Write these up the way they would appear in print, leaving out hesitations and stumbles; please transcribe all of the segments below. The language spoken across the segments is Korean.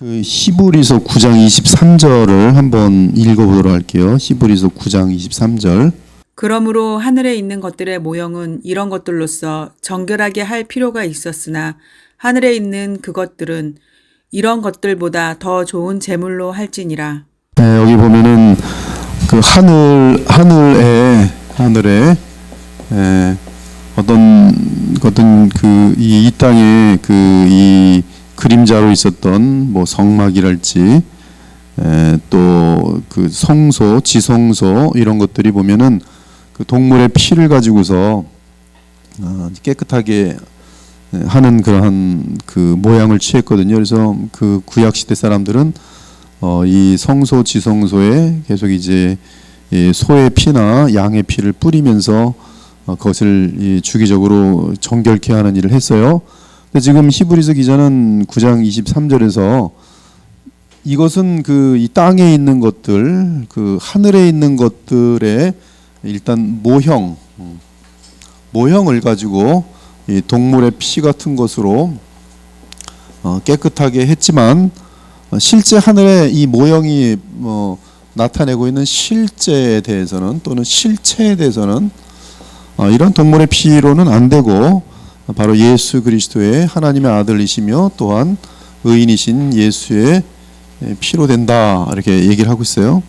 그 히브리서 9장 23절을 한번 읽어보도록 할게요. 히브리서 9장 23절. 그러므로 하늘에 있는 것들의 모형은 이런 것들로서 정결하게 할 필요가 있었으나 하늘에 있는 그것들은 이런 것들보다 더 좋은 제물로 할지니라. 네, 여기 보면은 그 하늘에 어떤 그 이 땅에 그 이 그림자로 있었던 뭐 성막이랄지 또 그 성소, 지성소 이런 것들이 보면은 그 동물의 피를 가지고서 깨끗하게 하는 그러한 그 모양을 취했거든요. 그래서 그 구약 시대 사람들은 이 성소, 지성소에 계속 이제 소의 피나 양의 피를 뿌리면서 그것을 주기적으로 정결케 하는 일을 했어요. 근데 지금 히브리서 기자는 9장 23절에서 이것은 그 이 땅에 있는 것들, 그 하늘에 있는 것들의 일단 모형을 가지고 이 동물의 피 같은 것으로 깨끗하게 했지만 실제 하늘에 이 모형이 나타내고 있는 실제에 대해서는 또는 실체에 대해서는 이런 동물의 피로는 안 되고 바로 예수 그리스도의 하나님의 아들이시며 또한 의인이신 예수의 피로 된다 이렇게 얘기를 하고 있어요.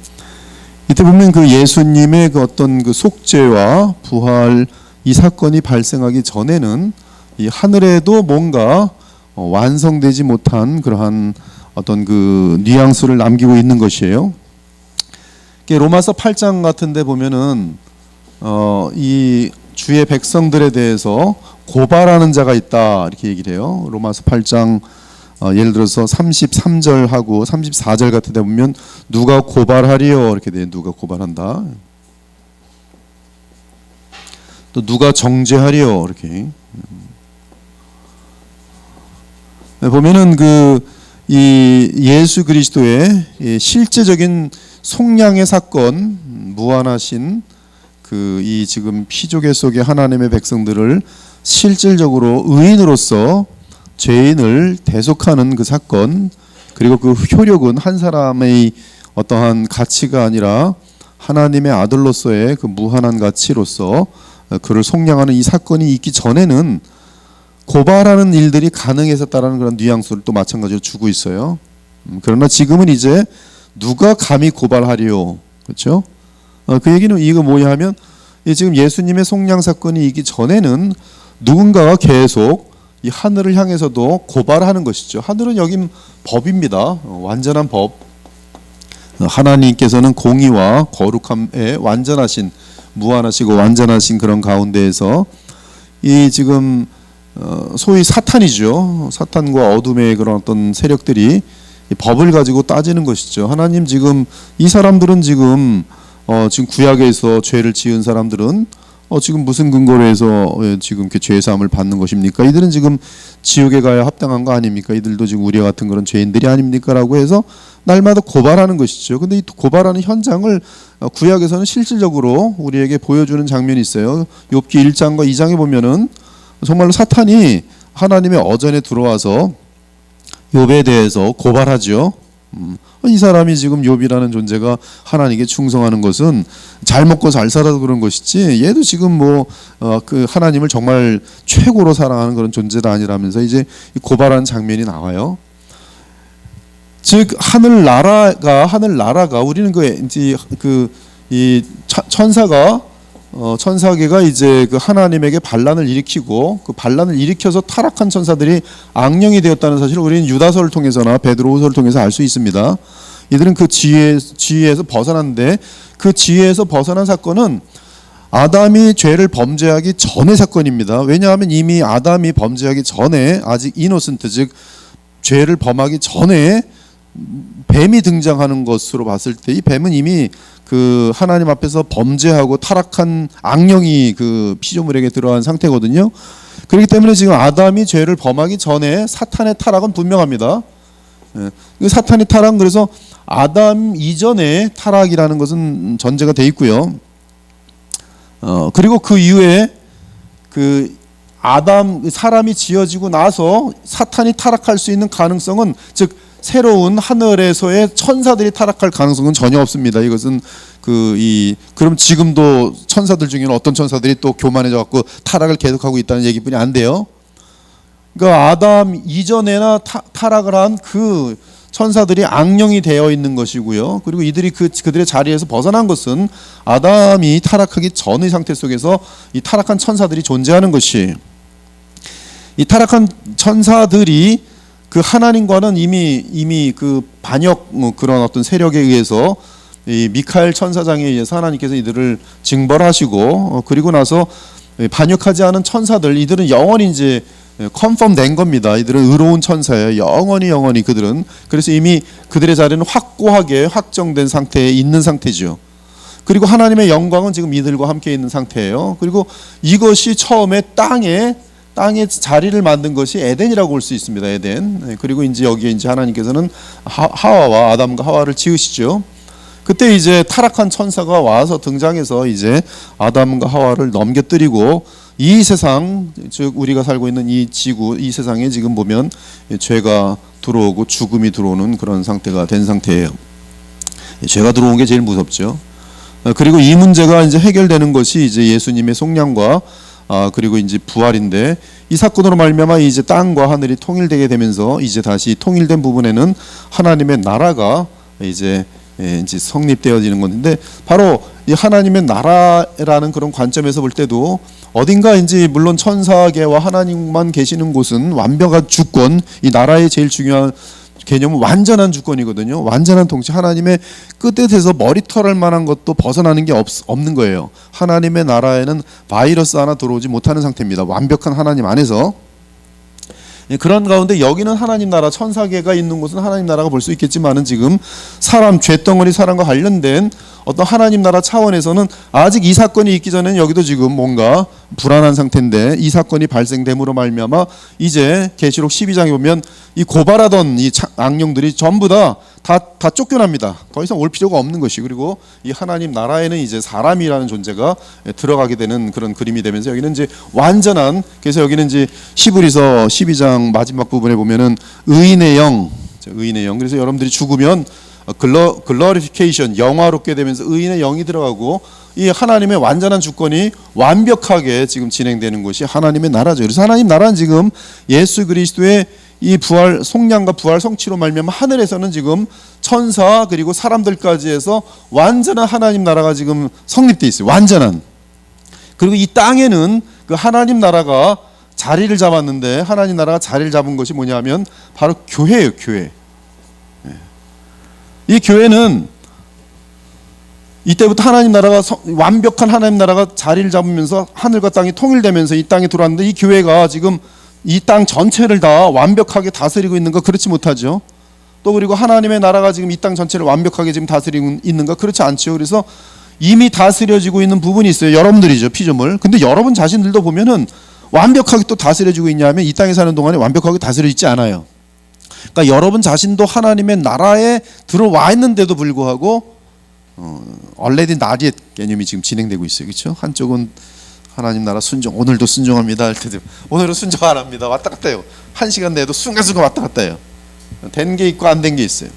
이때 보면 그 예수님의 그 어떤 그 속죄와 부활 이 사건이 발생하기 전에는 이 하늘에도 뭔가 완성되지 못한 그러한 어떤 그 뉘앙스를 남기고 있는 것이에요. 로마서 8장 같은데 보면은 이 주의 백성들에 대해서 고발하는 자가 있다 이렇게 얘기를 해요. 로마서 8장 예를 들어서 33절하고 34절 같은 데 보면 누가 고발하리요 이렇게 돼요. 누가 고발한다. 또 누가 정죄하리요 이렇게. 보면은 이 예수 그리스도의 실제적인 속량의 사건, 무한하신 그 이 지금 피조개 속의 하나님의 백성들을 실질적으로 의인으로서 죄인을 대속하는 그 사건, 그리고 그 효력은 한 사람의 어떠한 가치가 아니라 하나님의 아들로서의 그 무한한 가치로서 그를 속량하는 이 사건이 있기 전에는 고발하는 일들이 가능했었다라는 그런 뉘앙스를 또 마찬가지로 주고 있어요. 그러나 지금은 이제 누가 감히 고발하리요, 그렇죠? 그 얘기는 이거 뭐냐 하면 지금 예수님의 속량 사건이 있기 전에는 누군가가 계속 이 하늘을 향해서도 고발하는 것이죠. 하늘은 여기 법입니다. 완전한 법. 하나님께서는 공의와 거룩함에 완전하신, 무한하시고 완전하신 그런 가운데에서 이 지금 소위 사탄이죠. 사탄과 어둠의 그런 어떤 세력들이 법을 가지고 따지는 것이죠. 하나님 지금 이 사람들은 지금 구약에서 죄를 지은 사람들은 지금 무슨 근거로 해서 지금 이렇게 죄 사함을 받는 것입니까? 이들은 지금 지옥에 가야 합당한 거 아닙니까? 이들도 지금 우리와 같은 그런 죄인들이 아닙니까?라고 해서 날마다 고발하는 것이죠. 근데 이 고발하는 현장을 구약에서는 실질적으로 우리에게 보여주는 장면이 있어요. 욥기 1장과 2장에 보면은 정말로 사탄이 하나님의 어전에 들어와서 욥에 대해서 고발하죠. 이 사람이 지금 욥이라는 존재가 하나님께 충성하는 것은 잘 먹고 잘 살아서 그런 것이지 얘도 지금 그 하나님을 정말 최고로 사랑하는 그런 존재가 아니라면서 이제 고발하는 장면이 나와요. 즉 하늘나라가 우리는 이 천사계가 이제 그 하나님에게 반란을 일으키고 그 반란을 일으켜서 타락한 천사들이 악령이 되었다는 사실을 우리는 유다서를 통해서나 베드로후서를 통해서 알 수 있습니다. 이들은 그 지혜에서 벗어났는데 그 지혜에서 벗어난 사건은 아담이 죄를 범죄하기 전의 사건입니다. 왜냐하면 이미 아담이 범죄하기 전에 아직 이노센트, 즉 죄를 범하기 전에 뱀이 등장하는 것으로 봤을 때 이 뱀은 이미 그 하나님 앞에서 범죄하고 타락한 악령이 그 피조물에게 들어간 상태거든요. 그렇기 때문에 지금 아담이 죄를 범하기 전에 사탄의 타락은 분명합니다. 사탄의 타락은 그래서 아담 이전의 타락이라는 것은 전제가 돼 있고요. 그리고 그 이후에 그 사람이 지어지고 나서 사탄이 타락할 수 있는 가능성은 즉 새로운 하늘에서의 천사들이 타락할 가능성은 전혀 없습니다. 이것은 그럼 지금도 천사들 중에는 어떤 천사들이 또 교만해져 갖고 타락을 계속하고 있다는 얘기뿐이 안 돼요. 그러니까 아담 이전에나 타락을 한 그 천사들이 악령이 되어 있는 것이고요. 그리고 이들이 그들의 자리에서 벗어난 것은 아담이 타락하기 전의 상태 속에서 이 타락한 천사들이 존재하는 것이, 이 타락한 천사들이 그 하나님과는 이미 그 반역 그런 어떤 세력에 의해서 이 미카엘 천사장에 의해서 하나님께서 이들을 징벌하시고 그리고 나서 반역하지 않은 천사들, 이들은 영원히 이제 컨펌 된 겁니다. 이들은 의로운 천사예요. 영원히 그들은. 그래서 이미 그들의 자리는 확고하게 확정된 상태에 있는 상태죠. 그리고 하나님의 영광은 지금 이들과 함께 있는 상태예요. 그리고 이것이 처음에 땅에 자리를 만든 것이 에덴이라고 볼 수 있습니다. 에덴. 그리고 이제 여기에 이제 하나님께서는 하와와 아담과 하와를 지으시죠. 그때 이제 타락한 천사가 와서 등장해서 이제 아담과 하와를 넘겨뜨리고 이 세상, 즉 우리가 살고 있는 이 지구, 이 세상에 지금 보면 죄가 들어오고 죽음이 들어오는 그런 상태가 된 상태예요. 죄가 들어온 게 제일 무섭죠. 그리고 이 문제가 이제 해결되는 것이 이제 예수님의 속량과 그리고 이제 부활인데, 이 사건으로 말미암아 이제 땅과 하늘이 통일되게 되면서 이제 다시 통일된 부분에는 하나님의 나라가 이제 성립되어지는 건데, 바로 이 하나님의 나라라는 그런 관점에서 볼 때도 어딘가 이제 물론 천사계와 하나님만 계시는 곳은 완벽한 주권, 이 나라의 제일 중요한 개념은 완전한 주권이거든요. 완전한 통치, 하나님의 끝에서 머리털 만한 것도 벗어나는 게 없는 거예요. 하나님의 나라에는 바이러스 하나 들어오지 못하는 상태입니다. 완벽한 하나님 안에서. 그런 가운데 여기는 하나님 나라, 천사계가 있는 곳은 하나님 나라가 볼 수 있겠지만은 지금 죄덩어리 사람과 관련된 어떤 하나님 나라 차원에서는 아직 이 사건이 있기 전에는 여기도 지금 뭔가 불안한 상태인데, 이 사건이 발생됨으로 말미암아 이제 계시록 12장에 보면 이 고발하던 이 악령들이 전부 다 쫓겨납니다. 더 이상 올 필요가 없는 것이. 그리고 이 하나님 나라에는 이제 사람이라는 존재가 들어가게 되는 그런 그림이 되면서 여기는 이제 완전한, 그래서 여기는 이제 히브리서 12장 마지막 부분에 보면은 의인의 영. 그래서 여러분들이 죽으면 글로리피케이션, 영화롭게 되면서 의인의 영이 들어가고 이 하나님의 완전한 주권이 완벽하게 지금 진행되는 것이 하나님의 나라죠. 그래서 하나님 나라는 지금 예수 그리스도의 이 부활 속량과 부활 성취로 말미암아 하늘에서는 지금 천사 그리고 사람들까지 해서 완전한 하나님 나라가 지금 성립돼 있어요. 완전한. 그리고 이 땅에는 그 하나님 나라가 자리를 잡았는데, 하나님 나라가 자리를 잡은 것이 뭐냐면 바로 교회예요. 교회. 이 교회는 이때부터 하나님 나라가 완벽한 하나님 나라가 자리를 잡으면서 하늘과 땅이 통일되면서 이 땅에 들어왔는데, 이 교회가 지금 이 땅 전체를 다 완벽하게 다스리고 있는가? 그렇지 못하죠. 또 그리고 하나님의 나라가 지금 이 땅 전체를 완벽하게 지금 다스리고 있는가? 그렇지 않죠. 그래서 이미 다스려지고 있는 부분이 있어요. 여러분들이죠, 피조물. 근데 여러분 자신들도 보면은 완벽하게 또 다스려지고 있냐 하면 이 땅에 사는 동안에 완벽하게 다스려 있지 않아요. 그러니까 여러분 자신도 하나님의 나라에 들어와 있는데도 불구하고 already not yet 개념이 지금 진행되고 있어요. 그렇죠? 한쪽은 하나님 나라 순종, 오늘도 순종합니다 할 때도 오늘은 순종 안 합니다. 왔다 갔다 해요. 1시간 내도 순간순간 왔다 갔다 해요. 된 게 있고 안 된 게 있어요.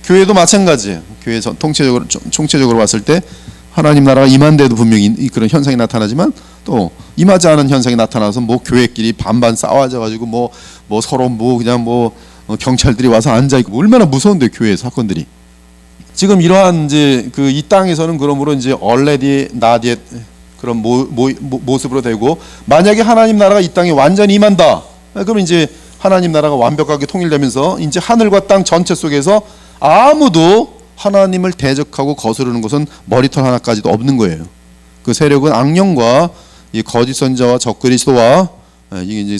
교회도 마찬가지예요. 교회 총체적으로 봤을 때 하나님 나라가 임한데도 분명히 그런 현상이 나타나지만 또 임하지 않은 현상이 나타나서 뭐 교회끼리 반반 싸워져 가지고 뭐 서로 그냥 경찰들이 와서 앉아 있고, 얼마나 무서운데 교회 사건들이. 지금 이러한 이제 이 땅에서는 그러므로 이제 already not yet 그런 모습으로 되고, 만약에 하나님 나라가 이 땅에 완전히 임한다, 그러면 이제 하나님 나라가 완벽하게 통일되면서 이제 하늘과 땅 전체 속에서 아무도 하나님을 대적하고 거스르는 것은 머리털 하나까지도 없는 거예요. 그 세력은 악령과 이 거짓 선자와 적그리스도와 이게 이제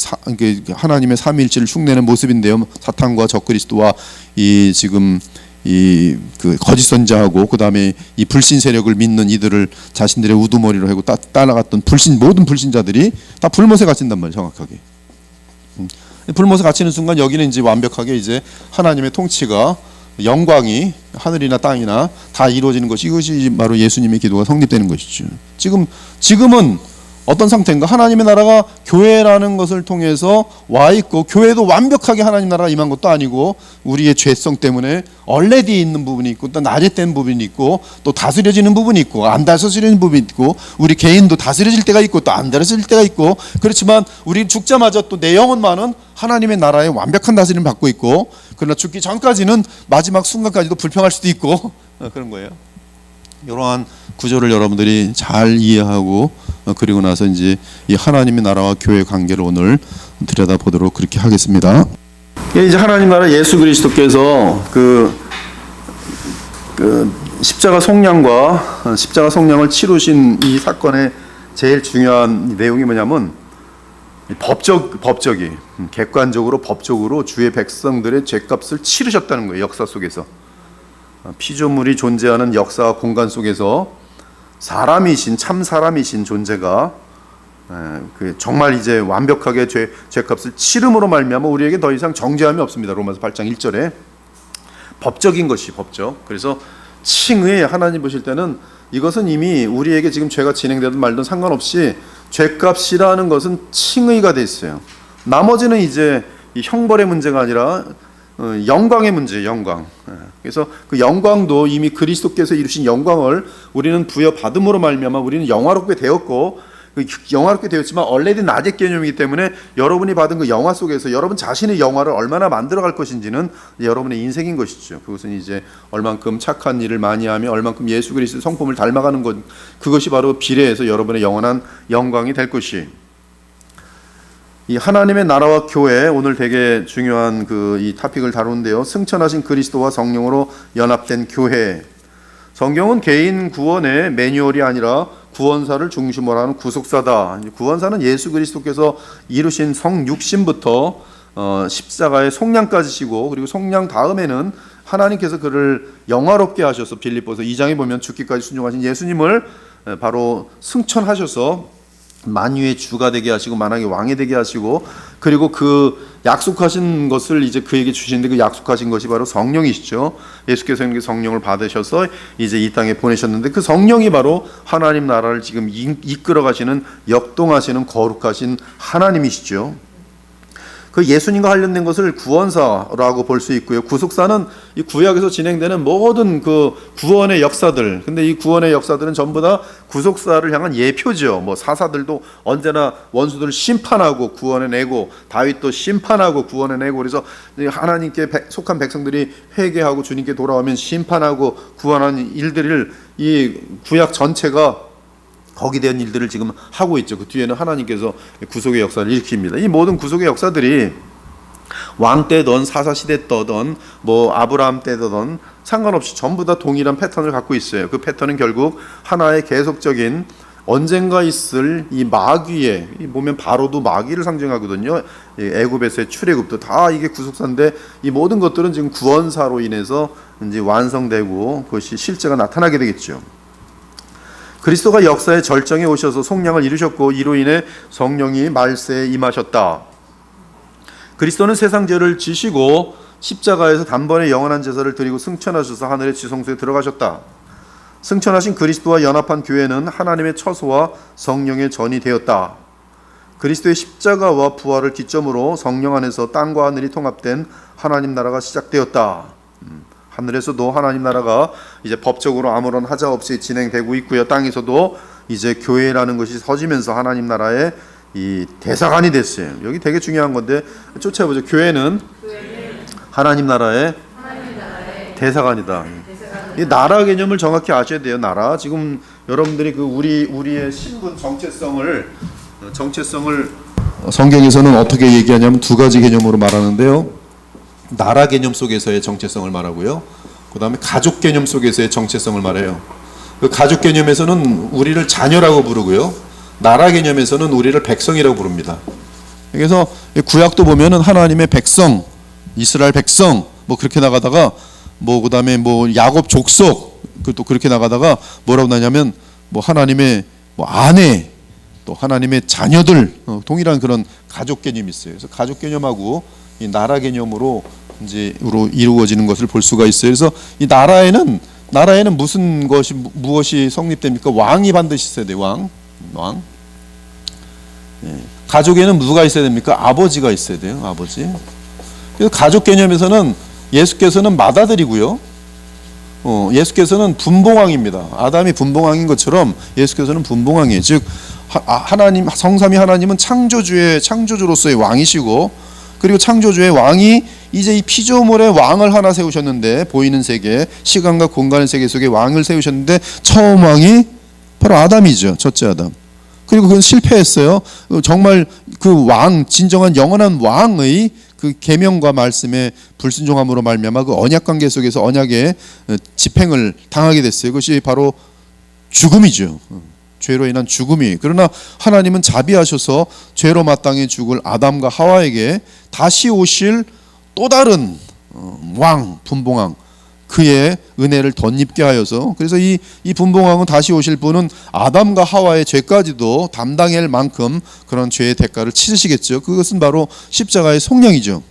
하나님의 삼위일체를 흉내내는 모습인데요. 사탄과 적그리스도와 이 지금 그 거짓 선자하고 그 다음에 이 불신 세력을 믿는 이들을 자신들의 우두머리로 하고 따라갔던 모든 불신자들이 다 불못에 갇힌단 말이에요. 정확하게. 불못에 갇히는 순간 여기는 이제 완벽하게 이제 하나님의 통치가, 영광이 하늘이나 땅이나 다 이루어지는 것이, 이것이 바로 예수님의 기도가 성립되는 것이죠. 지금은 어떤 상태인가? 하나님의 나라가 교회라는 것을 통해서 와 있고, 교회도 완벽하게 하나님 나라가 임한 것도 아니고 우리의 죄성 때문에 얼레디 있는 부분이 있고, 또 나랫된 부분이 있고, 또 다스려지는 부분이 있고, 안 다스려지는 부분이 있고, 우리 개인도 다스려질 때가 있고 또 안 다스려질 때가 있고, 그렇지만 우리 죽자마자 또 내 영혼만은 하나님의 나라의 완벽한 다스림을 받고 있고, 그러나 죽기 전까지는 마지막 순간까지도 불평할 수도 있고 그런 거예요. 이러한 구조를 여러분들이 잘 이해하고, 그리고 나서 이제 이 하나님의 나라와 교회의 관계를 오늘 들여다보도록 그렇게 하겠습니다. 이제 하나님 나라 예수 그리스도께서 그 십자가 속량을 치르신 이 사건의 제일 중요한 내용이 뭐냐면, 법적이 객관적으로 법적으로 주의 백성들의 죄값을 치르셨다는 거예요. 역사 속에서 피조물이 존재하는 역사와 공간 속에서 참 사람이신 존재가 정말 이제 완벽하게 죄값을 치름으로 말미암아 우리에게 더 이상 정죄함이 없습니다. 로마서 8장 1절에 법적인 것이 법적. 그래서 칭의 하나님 보실 때는 이것은 이미 우리에게 지금 죄가 진행되든 말든 상관없이 죄값이라는 것은 칭의가 돼 있어요. 나머지는 이제 이 형벌의 문제가 아니라 영광의 문제예요. 영광. 그래서 그 영광도 이미 그리스도께서 이루신 영광을 우리는 부여받음으로 말미암아 우리는 영화롭게 되었고, 영화롭게 되었지만 얼레디 낮의 개념이기 때문에 여러분이 받은 그 영화 속에서 여러분 자신의 영화를 얼마나 만들어갈 것인지는 여러분의 인생인 것이죠. 그것은 이제 얼만큼 착한 일을 많이 하며 얼만큼 예수 그리스도의 성품을 닮아가는 것, 그것이 바로 비례해서 여러분의 영원한 영광이 될 것이. 이 하나님의 나라와 교회, 오늘 되게 중요한 이 토픽을 다루는데요. 승천하신 그리스도와 성령으로 연합된 교회. 성경은 개인 구원의 매뉴얼이 아니라 구원사를 중심으로 하는 구속사다. 구원사는 예수 그리스도께서 이루신 성육신부터 십자가의 속량까지 시고, 그리고 속량 다음에는 하나님께서 그를 영화롭게 하셔서 빌립보서 2장에 보면 죽기까지 순종하신 예수님을 바로 승천하셔서 만유의 주가 되게 하시고 만왕의 왕이 되게 하시고, 그리고 그 약속하신 것을 이제 그에게 주시는데 그 약속하신 것이 바로 성령이시죠. 예수께서 성령을 받으셔서 이제 이 땅에 보내셨는데, 그 성령이 바로 하나님 나라를 지금 이끌어 가시는, 역동하시는 거룩하신 하나님이시죠. 그 예수님과 관련된 것을 구원사라고 볼 수 있고요. 구속사는 이 구약에서 진행되는 모든 그 구원의 역사들. 근데 이 구원의 역사들은 전부 다 구속사를 향한 예표죠. 뭐 사사들도 언제나 원수들을 심판하고 구원해내고, 다윗도 심판하고 구원해내고, 그래서 하나님께 속한 백성들이 회개하고 주님께 돌아오면 심판하고 구원하는 일들을 이 구약 전체가 거기 대한 일들을 지금 하고 있죠. 그 뒤에는 하나님께서 구속의 역사를 일으킵니다. 이 모든 구속의 역사들이 왕 때든 사사시대 때든 뭐 아브라함 때든 상관없이 전부 다 동일한 패턴을 갖고 있어요. 그 패턴은 결국 하나의 계속적인 언젠가 있을 이 마귀의, 보면 바로도 마귀를 상징하거든요. 애굽에서의 출애굽도 다 이게 구속사인데, 이 모든 것들은 지금 구원사로 인해서 이제 완성되고 그것이 실제가 나타나게 되겠죠. 그리스도가 역사의 절정에 오셔서 속량을 이루셨고, 이로 인해 성령이 말세에 임하셨다. 그리스도는 세상 죄를 지시고 십자가에서 단번에 영원한 제사를 드리고 승천하셔서 하늘의 지성소에 들어가셨다. 승천하신 그리스도와 연합한 교회는 하나님의 처소와 성령의 전이 되었다. 그리스도의 십자가와 부활을 기점으로 성령 안에서 땅과 하늘이 통합된 하나님 나라가 시작되었다. 하늘에서도 하나님 나라가 이제 법적으로 아무런 하자 없이 진행되고 있고요. 땅에서도 이제 교회라는 것이 서지면서 하나님 나라의 이 대사관이 됐어요. 여기 되게 중요한 건데 쫓아보죠. 교회는 하나님 나라의 대사관이다. 이 나라 개념을 정확히 아셔야 돼요. 나라. 지금 여러분들이 그 우리의 신분 정체성을 성경에서는 어떻게 얘기하냐면 두 가지 개념으로 말하는데요. 나라 개념 속에서의 정체성을 말하고요. 그 다음에 가족 개념 속에서의 정체성을 말해요. 그 가족 개념에서는 우리를 자녀라고 부르고요. 나라 개념에서는 우리를 백성이라고 부릅니다. 그래서 구약도 보면은 하나님의 백성, 이스라엘 백성, 뭐 그렇게 나가다가 뭐 그다음에 뭐 야곱 족속, 또 그렇게 나가다가 뭐라고 나냐면 뭐 하나님의 뭐 아내, 또 하나님의 자녀들, 동일한 그런 가족 개념이 있어요. 그래서 가족 개념하고 이 나라 개념으로 이제 이루어지는 것을 볼 수가 있어요. 그래서 이 나라에는 무엇이 성립됩니까? 왕이 반드시 있어야 돼. 왕. 가족에는 누가 있어야 됩니까? 아버지가 있어야 돼요. 아버지. 그래서 가족 개념에서는 예수께서는 맏아들이고요. 예수께서는 분봉왕입니다. 아담이 분봉왕인 것처럼 예수께서는 분봉왕이에요. 즉 하나님 성삼위 하나님은 창조주로서의 왕이시고, 그리고 창조주의 왕이 이제 이 피조물의 왕을 하나 세우셨는데, 보이는 세계, 시간과 공간의 세계 속에 왕을 세우셨는데 처음 왕이 바로 아담이죠. 첫째 아담. 그리고 그건 실패했어요. 정말 그 왕, 진정한 영원한 왕의 그 계명과 말씀에 불순종함으로 말미암아 그 언약 관계 속에서 언약의 집행을 당하게 됐어요. 그것이 바로 죽음이죠. 죄로 인한 죽음이. 그러나 하나님은 자비하셔서 죄로 마땅히 죽을 아담과 하와에게 다시 오실 또 다른 왕, 분봉왕, 그의 은혜를 덧입게 하여서, 그래서 이 분봉왕은 다시 오실 분은 아담과 하와의 죄까지도 담당할 만큼 그런 죄의 대가를 치르시겠죠. 그것은 바로 십자가의 속량이죠.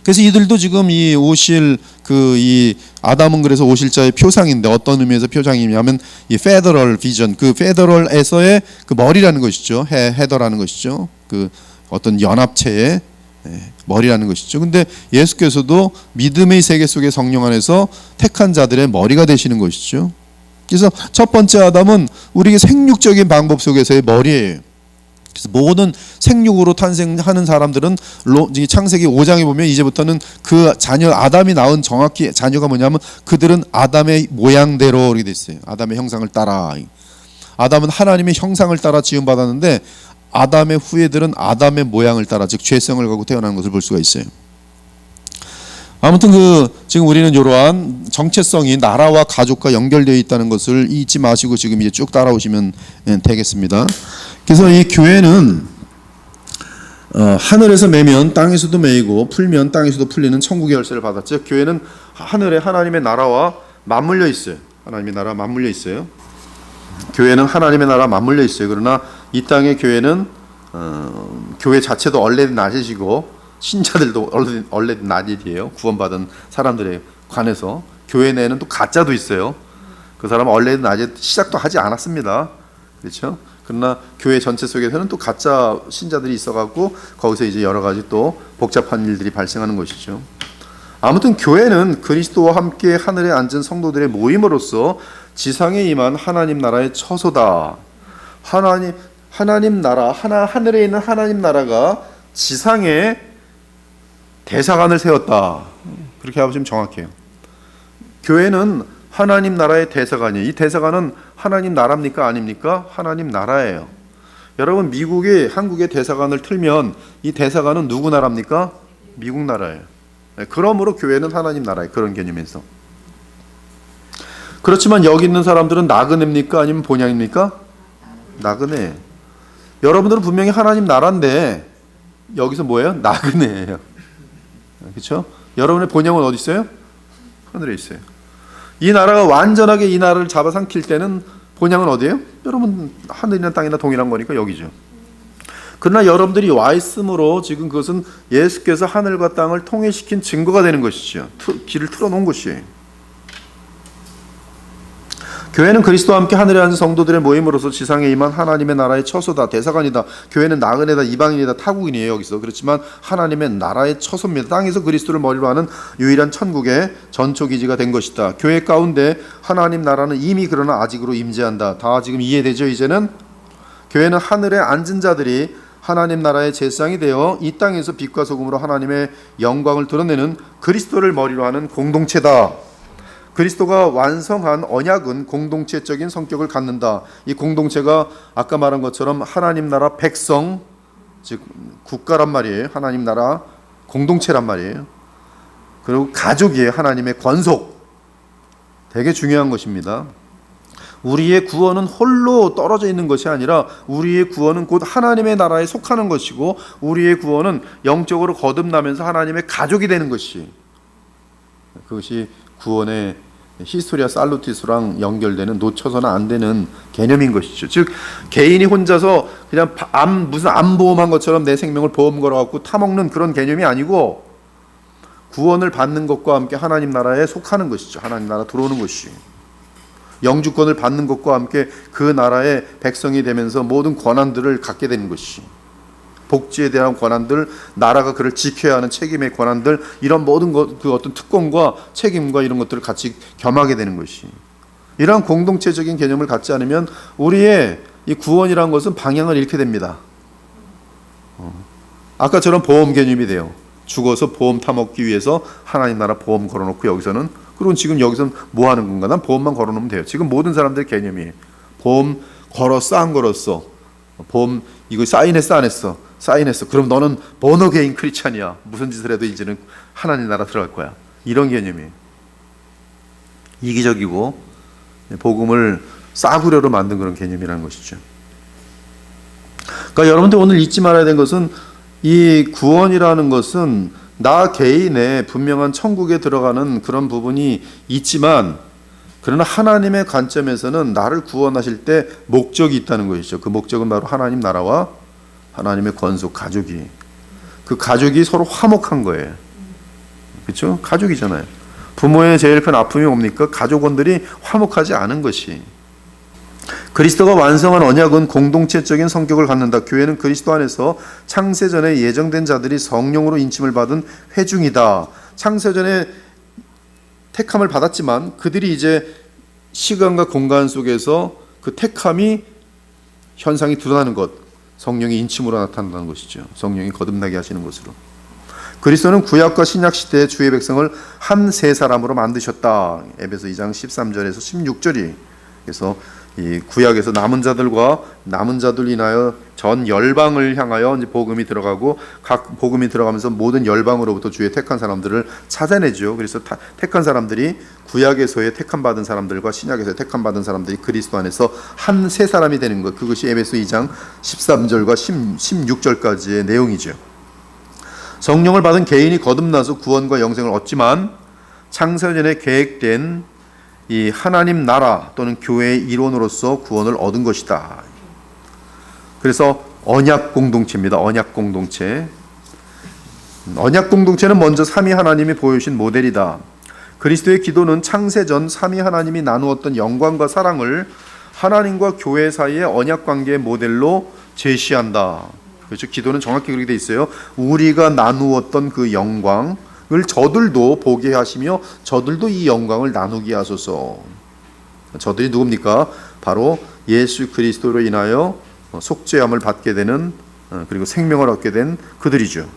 그래서 이들도 지금 이 오실 이 아담은 그래서 오실 자의 표상인데, 어떤 의미에서 표상이냐면 이 페더럴 비전, 그 페더럴에서의 그 머리라는 것이죠. 헤더라는 것이죠. 그 어떤 연합체의 머리라는 것이죠. 근데 예수께서도 믿음의 세계 속의 성령 안에서 택한 자들의 머리가 되시는 것이죠. 그래서 첫 번째 아담은 우리에게 생육적인 방법 속에서의 머리예요. 그래서 모든 생육으로 탄생하는 사람들은 창세기 5장에 보면 이제부터는 그 자녀 아담이 낳은 정확히 자녀가 뭐냐면 그들은 아담의 모양대로 이렇게 됐어요. 아담의 형상을 따라. 아담은 하나님의 형상을 따라 지음받았는데 아담의 후예들은 아담의 모양을 따라, 즉 죄성을 갖고 태어나는 것을 볼 수가 있어요. 아무튼 지금 우리는 이러한 정체성이 나라와 가족과 연결되어 있다는 것을 잊지 마시고 지금 이제 쭉 따라오시면 되겠습니다. 그래서 이 교회는 하늘에서 매면 땅에서도 매이고 풀면 땅에서도 풀리는 천국의 열쇠를 받았죠. 교회는 하늘에 하나님의 나라와 맞물려 있어요. 하나님의 나라와 맞물려 있어요. 교회는 하나님의 나라와 맞물려 있어요. 그러나 이 땅의 교회는 교회 자체도 얼레드 낫이시고 신자들도 얼레드 낫이에요. 구원받은 사람들에 관해서. 교회 내에는 또 가짜도 있어요. 그 사람은 얼레드 낫이 시작도 하지 않았습니다. 그렇죠? 그러나 교회 전체 속에서는 또 가짜 신자들이 있어갖고 거기서 이제 여러 가지 또 복잡한 일들이 발생하는 것이죠. 아무튼 교회는 그리스도와 함께 하늘에 앉은 성도들의 모임으로서 지상에 임한 하나님 나라의 처소다. 하나님 나라, 하늘에 있는 하나님 나라가 지상에 대사관을 세웠다. 그렇게 하시면 정확해요. 교회는 하나님 나라의 대사관이에요. 이 대사관은 하나님 나라입니까? 아닙니까? 하나님 나라예요. 여러분, 한국의 대사관을 틀면 이 대사관은 누구 나라입니까? 미국 나라예요. 그러므로 교회는 하나님 나라예요. 그런 개념에서. 그렇지만 여기 있는 사람들은 나그네입니까? 아니면 본향입니까? 나그네. 여러분들은 분명히 하나님 나라인데 여기서 뭐예요? 나그네예요. 그렇죠? 여러분의 본향은 어디 있어요? 하늘에 있어요. 이 나라가 완전하게 이 나라를 잡아삼킬 때는 본향은 어디예요? 여러분 하늘이나 땅이나 동일한 거니까 여기죠. 그러나 여러분들이 와 있으므로 지금 그것은 예수께서 하늘과 땅을 통일시킨 증거가 되는 것이죠. 길을 틀어놓은 것이에요. 교회는 그리스도와 함께 하늘에 앉은 성도들의 모임으로서 지상에 임한 하나님의 나라의 처소다. 대사관이다. 교회는 나그네다. 이방인이다. 타국인이에요. 여기서. 그렇지만 하나님의 나라의 처소입니다. 땅에서 그리스도를 머리로 하는 유일한 천국의 전초기지가 된 것이다. 교회 가운데 하나님 나라는 이미 그러나 아직으로 임재한다. 다 지금 이해되죠? 이제는 교회는 하늘에 앉은 자들이 하나님 나라의 제사장이 되어 이 땅에서 빛과 소금으로 하나님의 영광을 드러내는 그리스도를 머리로 하는 공동체다. 그리스도가 완성한 언약은 공동체적인 성격을 갖는다. 이 공동체가 아까 말한 것처럼 하나님 나라 백성, 즉 국가란 말이에요. 하나님 나라 공동체란 말이에요. 그리고 가족이에요. 하나님의 권속. 되게 중요한 것입니다. 우리의 구원은 홀로 떨어져 있는 것이 아니라 우리의 구원은 곧 하나님의 나라에 속하는 것이고, 우리의 구원은 영적으로 거듭나면서 하나님의 가족이 되는 것이, 그것이 구원의 히스토리아 살루티스랑 연결되는, 놓쳐서는 안 되는 개념인 것이죠. 즉 개인이 혼자서 그냥 무슨 암보험한 것처럼 내 생명을 보험 걸어갖고 타먹는 그런 개념이 아니고, 구원을 받는 것과 함께 하나님 나라에 속하는 것이죠. 하나님 나라 들어오는 것이. 영주권을 받는 것과 함께 그 나라의 백성이 되면서 모든 권한들을 갖게 되는 것이, 복지에 대한 권한들, 나라가 그를 지켜야 하는 책임의 권한들, 이런 모든 것, 그 어떤 특권과 책임과 이런 것들을 같이 겸하게 되는 것이, 이러한 공동체적인 개념을 갖지 않으면 우리의 이 구원이라는 것은 방향을 잃게 됩니다. 아까처럼 보험 개념이 돼요. 죽어서 보험 타먹기 위해서 하나님 나라 보험 걸어놓고 여기서는, 그리고 지금 여기서는 뭐 하는 건가? 난 보험만 걸어놓으면 돼요. 지금 모든 사람들 개념이 보험 걸었어 안 걸었어? 보험 이거 사인했어 안 했어? 사인했어. 그럼 너는 버너게인 크리스찬이야. 무슨 짓을 해도 이제는 하나님 나라 들어갈 거야. 이런 개념이 이기적이고 복음을 싸구려로 만든 그런 개념이라는 것이죠. 그러니까 여러분들 오늘 잊지 말아야 되는 것은, 이 구원이라는 것은 나 개인의 분명한 천국에 들어가는 그런 부분이 있지만, 그러나 하나님의 관점에서는 나를 구원하실 때 목적이 있다는 것이죠. 그 목적은 바로 하나님 나라와 하나님의 권속 가족이, 그 가족이 서로 화목한 거예요. 그렇죠? 가족이잖아요. 부모의 제일 큰 아픔이 뭡니까? 가족원들이 화목하지 않은 것이. 그리스도가 완성한 언약은 공동체적인 성격을 갖는다. 교회는 그리스도 안에서 창세전에 예정된 자들이 성령으로 인침을 받은 회중이다. 창세전에 택함을 받았지만 그들이 이제 시간과 공간 속에서 그 택함이 현상이 드러나는 것, 성령의 인침으로 나타난다는 것이죠. 성령이 거듭나게 하시는 것으로. 그리스도는 구약과 신약 시대의 주의 백성을 한 세 사람으로 만드셨다. 에베소 2장 13절에서 16절이. 그래서 이 구약에서 남은 자들과 남은 자들 인하여 전 열방을 향하여 이제 복음이 들어가고, 각 복음이 들어가면서 모든 열방으로부터 주의 택한 사람들을 찾아내죠. 그래서 택한 사람들이 구약에서의 택함 받은 사람들과 신약에서의 택함 받은 사람들이 그리스도 안에서 한 세 사람이 되는 것. 그것이 에베소 2장 13절과 16절까지의 내용이죠. 성령을 받은 개인이 거듭나서 구원과 영생을 얻지만 창세전에 계획된 이 하나님 나라 또는 교회의 일원으로서 구원을 얻은 것이다. 그래서 언약 공동체입니다. 언약 공동체. 언약 공동체는 먼저 삼위 하나님이 보여주신 모델이다. 그리스도의 기도는 창세전 삼위 하나님이 나누었던 영광과 사랑을 하나님과 교회 사이의 언약 관계의 모델로 제시한다. 그렇죠? 기도는 정확히 그렇게 돼 있어요. 우리가 나누었던 그 영광 을 저들도 보게 하시며 저들도 이 영광을 나누게 하소서. 저들이 누굽니까? 바로 예수 그리스도로 인하여 속죄함을 받게 되는, 그리고 생명을 얻게 된 그들이죠.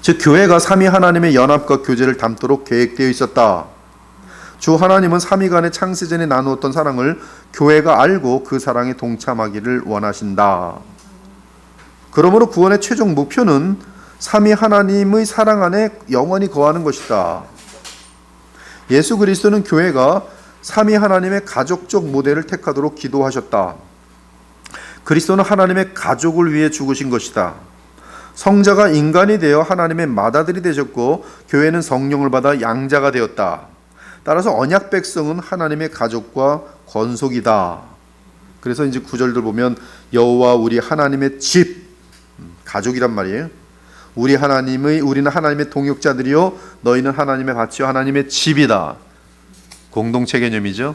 즉 교회가 삼위 하나님의 연합과 교제를 담도록 계획되어 있었다. 주 하나님은 삼위 간의 창세전에 나누었던 사랑을 교회가 알고 그 사랑에 동참하기를 원하신다. 그러므로 구원의 최종 목표는 삼위 하나님의 사랑 안에 영원히 거하는 것이다. 예수 그리스도는 교회가 삼위 하나님의 가족적 모델을 택하도록 기도하셨다. 그리스도는 하나님의 가족을 위해 죽으신 것이다. 성자가 인간이 되어 하나님의 맏아들이 되셨고 교회는 성령을 받아 양자가 되었다. 따라서 언약 백성은 하나님의 가족과 권속이다. 그래서 이제 구절들 보면 여호와 우리 하나님의 집, 가족이란 말이에요. 우리는 하나님의 동역자들이요 너희는 하나님의 밭이요 하나님의 집이다. 공동체 개념이죠.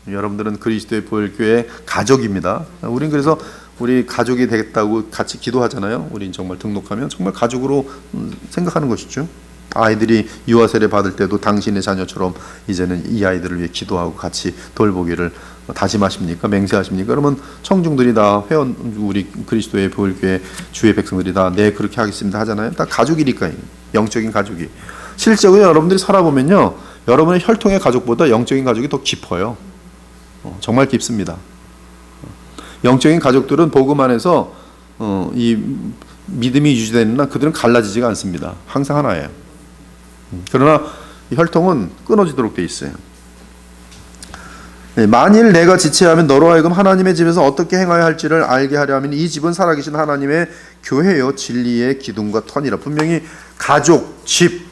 여러분들은 그리스도의 보혈교회 가족입니다. 우린 그래서 우리 가족이 되겠다고 같이 기도하잖아요. 우린 정말 등록하면 정말 가족으로 생각하는 것이죠. 아이들이 유아 세례 받을 때도 당신의 자녀처럼 이제는 이 아이들을 위해 기도하고 같이 돌보기를 다짐하십니까? 맹세하십니까? 그러면 청중들이 다 회원, 우리 그리스도의 보혈교회 주의 백성들이 다 네 그렇게 하겠습니다 하잖아요. 다 가족이니까요. 영적인 가족이. 실제로 여러분들이 살아보면요, 여러분의 혈통의 가족보다 영적인 가족이 더 깊어요. 정말 깊습니다. 영적인 가족들은 복음 안에서 이 믿음이 유지되는 한 그들은 갈라지지가 않습니다. 항상 하나예요. 그러나 혈통은 끊어지도록 돼 있어요. 만일 내가 지체하면 너로 하여금 하나님의 집에서 어떻게 행하여 할지를 알게 하려 하면 이 집은 살아계신 하나님의 교회요 진리의 기둥과 터니라. 분명히 가족, 집.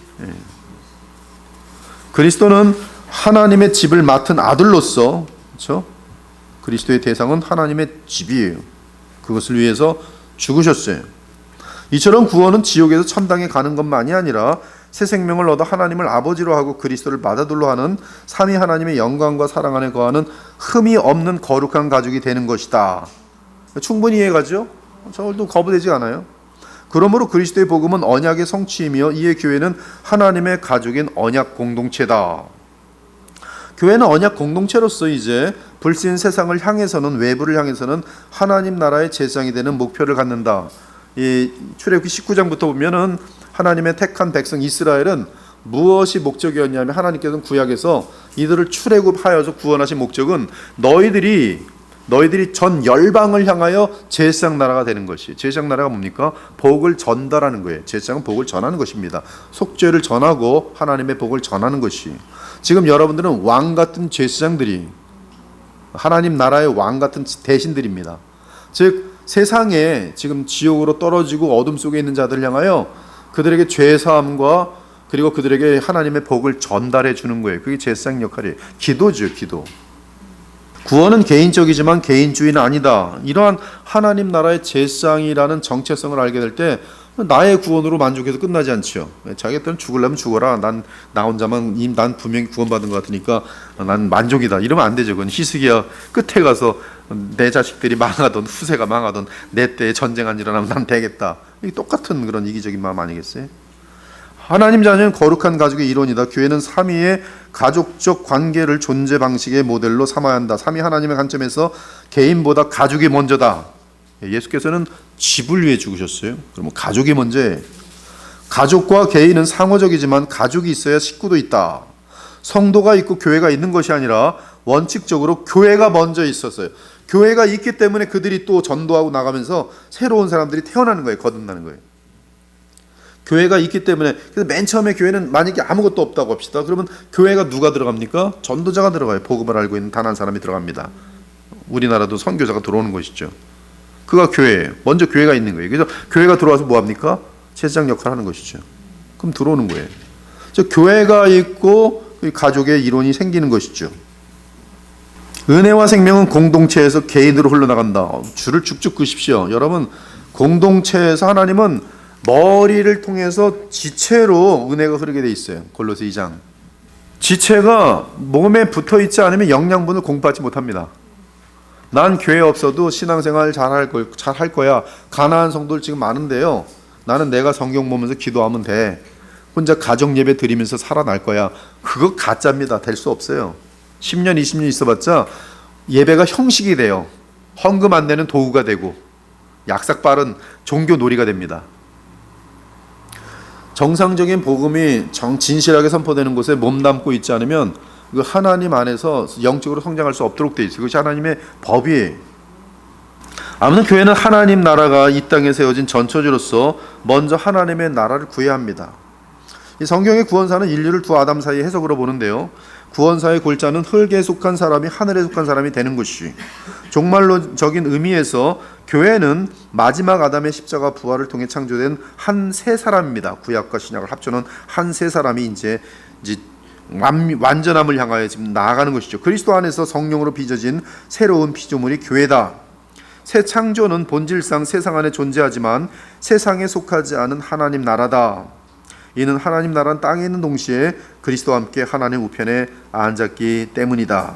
그리스도는 하나님의 집을 맡은 아들로서, 그렇죠? 그리스도의 대상은 하나님의 집이에요. 그것을 위해서 죽으셨어요. 이처럼 구원은 지옥에서 천당에 가는 것만이 아니라 새 생명을 얻어 하나님을 아버지로 하고 그리스도를 맏아들로 하는 삼위 하나님의 영광과 사랑 안에 거하는 흠이 없는 거룩한 가족이 되는 것이다. 충분히 이해가죠? 저도 거부되지 않아요. 그러므로 그리스도의 복음은 언약의 성취이며 이에 교회는 하나님의 가족인 언약 공동체다. 교회는 언약 공동체로서 이제 불신 세상을 향해서는, 외부를 향해서는 하나님 나라의 제사장이 되는 목표를 갖는다. 이 출애굽기 19장부터 보면은 하나님의 택한 백성 이스라엘은 무엇이 목적이었냐면, 하나님께서는 구약에서 이들을 출애굽하여서 구원하신 목적은 너희들이 전 열방을 향하여 제사장 나라가 되는 것이. 제사장 나라가 뭡니까? 복을 전달하는 거예요. 제사장은 복을 전하는 것입니다. 속죄를 전하고 하나님의 복을 전하는 것이. 지금 여러분들은 왕 같은 제사장들이, 하나님 나라의 왕 같은 대신들입니다. 즉 세상에 지금 지옥으로 떨어지고 어둠 속에 있는 자들을 향하여 그들에게 죄 사함과 그리고 그들에게 하나님의 복을 전달해 주는 거예요. 그게 제사장 역할이에요. 기도죠, 기도. 구원은 개인적이지만 개인주의는 아니다. 이러한 하나님 나라의 제사장이라는 정체성을 알게 될 때 나의 구원으로 만족해서 끝나지 않죠. 자기가 때는 죽으려면 죽어라. 나 혼자만 난 분명히 구원받은 것 같으니까 난 만족이다. 이러면 안 되죠. 그건 히스기야 끝에 가서 내 자식들이 망하던, 후세가 망하던, 내 때에 전쟁 안 일어나면 난 되겠다. 이게 똑같은 그런 이기적인 마음 아니겠어요? 하나님 자녀는 거룩한 가족의 일원이다. 교회는 삼위의 가족적 관계를 존재 방식의 모델로 삼아야 한다. 삼위 하나님의 관점에서 개인보다 가족이 먼저다. 예수께서는 집을 위해 죽으셨어요. 그러면 가족이 먼저예요. 가족과 개인은 상호적이지만 가족이 있어야 식구도 있다. 성도가 있고 교회가 있는 것이 아니라 원칙적으로 교회가 먼저 있었어요. 교회가 있기 때문에 그들이 또 전도하고 나가면서 새로운 사람들이 태어나는 거예요. 거듭나는 거예요. 교회가 있기 때문에. 그래서 맨 처음에 교회는 만약에 아무것도 없다고 합시다. 그러면 교회가 누가 들어갑니까? 전도자가 들어가요. 복음을 알고 있는 단 한 사람이 들어갑니다. 우리나라도 선교사가 들어오는 것이죠. 그가 교회예요. 먼저 교회가 있는 거예요. 그래서 교회가 들어와서 뭐 합니까? 제사장 역할을 하는 것이죠. 그럼 들어오는 거예요. 즉 교회가 있고 가족의 이론이 생기는 것이죠. 은혜와 생명은 공동체에서 개인으로 흘러나간다. 줄을 쭉쭉 그십시오. 여러분, 공동체에서 하나님은 머리를 통해서 지체로 은혜가 흐르게 돼 있어요. 골로새 2장. 지체가 몸에 붙어 있지 않으면 영양분을 공부하지 못합니다. 난 교회 없어도 신앙생활 잘할 거야. 가난한 성도들 지금 많은데요. 나는 내가 성경 보면서 기도하면 돼. 혼자 가정 예배 드리면서 살아날 거야. 그거 가짜입니다. 될 수 없어요. 10년, 20년 있어봤자 예배가 형식이 돼요. 헌금 안 내는 도구가 되고 약삭빠른 종교 놀이가 됩니다. 정상적인 복음이 진실하게 선포되는 곳에 몸담고 있지 않으면 그 하나님 안에서 영적으로 성장할 수 없도록 되어 있어요. 그것이 하나님의 법이에요. 아무튼 교회는 하나님 나라가 이 땅에 세워진 전처지로서 먼저 하나님의 나라를 구해야 합니다. 이 성경의 구원사는 인류를 두 아담 사이의 해석으로 보는데요. 구원사의 골자는 흙에 속한 사람이 하늘에 속한 사람이 되는 것이, 종말론적인 의미에서 교회는 마지막 아담의 십자가 부활을 통해 창조된 한 새 사람입니다. 구약과 신약을 합쳐놓은 한 새 사람이 이제 완전함을 향하여 지금 나아가는 것이죠. 그리스도 안에서 성령으로 빚어진 새로운 피조물이 교회다. 새 창조는 본질상 세상 안에 존재하지만 세상에 속하지 않은 하나님 나라다. 이는 하나님 나라는 땅에 있는 동시에 그리스도와 함께 하나님 우편에 앉았기 때문이다.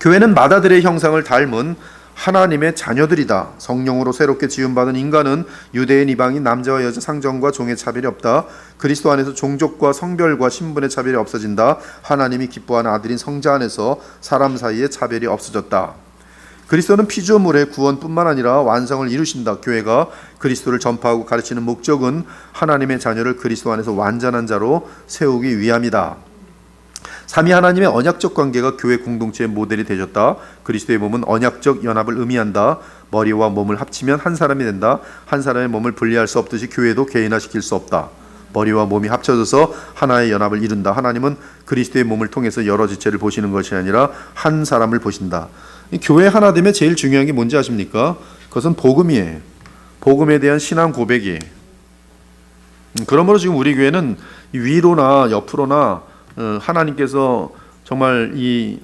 교회는 맏아들의 형상을 닮은 하나님의 자녀들이다. 성령으로 새롭게 지음받은 인간은 유대인, 이방인, 남자와 여자, 상정과 종의 차별이 없다. 그리스도 안에서 종족과 성별과 신분의 차별이 없어진다. 하나님이 기뻐하는 아들인 성자 안에서 사람 사이의 차별이 없어졌다. 그리스도는 피조물의 구원뿐만 아니라 완성을 이루신다. 교회가 그리스도를 전파하고 가르치는 목적은 하나님의 자녀를 그리스도 안에서 완전한 자로 세우기 위함이다. 삼위 하나님의 언약적 관계가 교회 공동체의 모델이 되셨다. 그리스도의 몸은 언약적 연합을 의미한다. 머리와 몸을 합치면 한 사람이 된다. 한 사람의 몸을 분리할 수 없듯이 교회도 개인화시킬 수 없다. 머리와 몸이 합쳐져서 하나의 연합을 이룬다. 하나님은 그리스도의 몸을 통해서 여러 지체를 보시는 것이 아니라 한 사람을 보신다. 교회 하나됨에 제일 중요한 게 뭔지 아십니까? 그것은 복음이에요. 복음에 대한 신앙 고백이에요. 그러므로 지금 우리 교회는 위로나 옆으로나 하나님께서 정말 이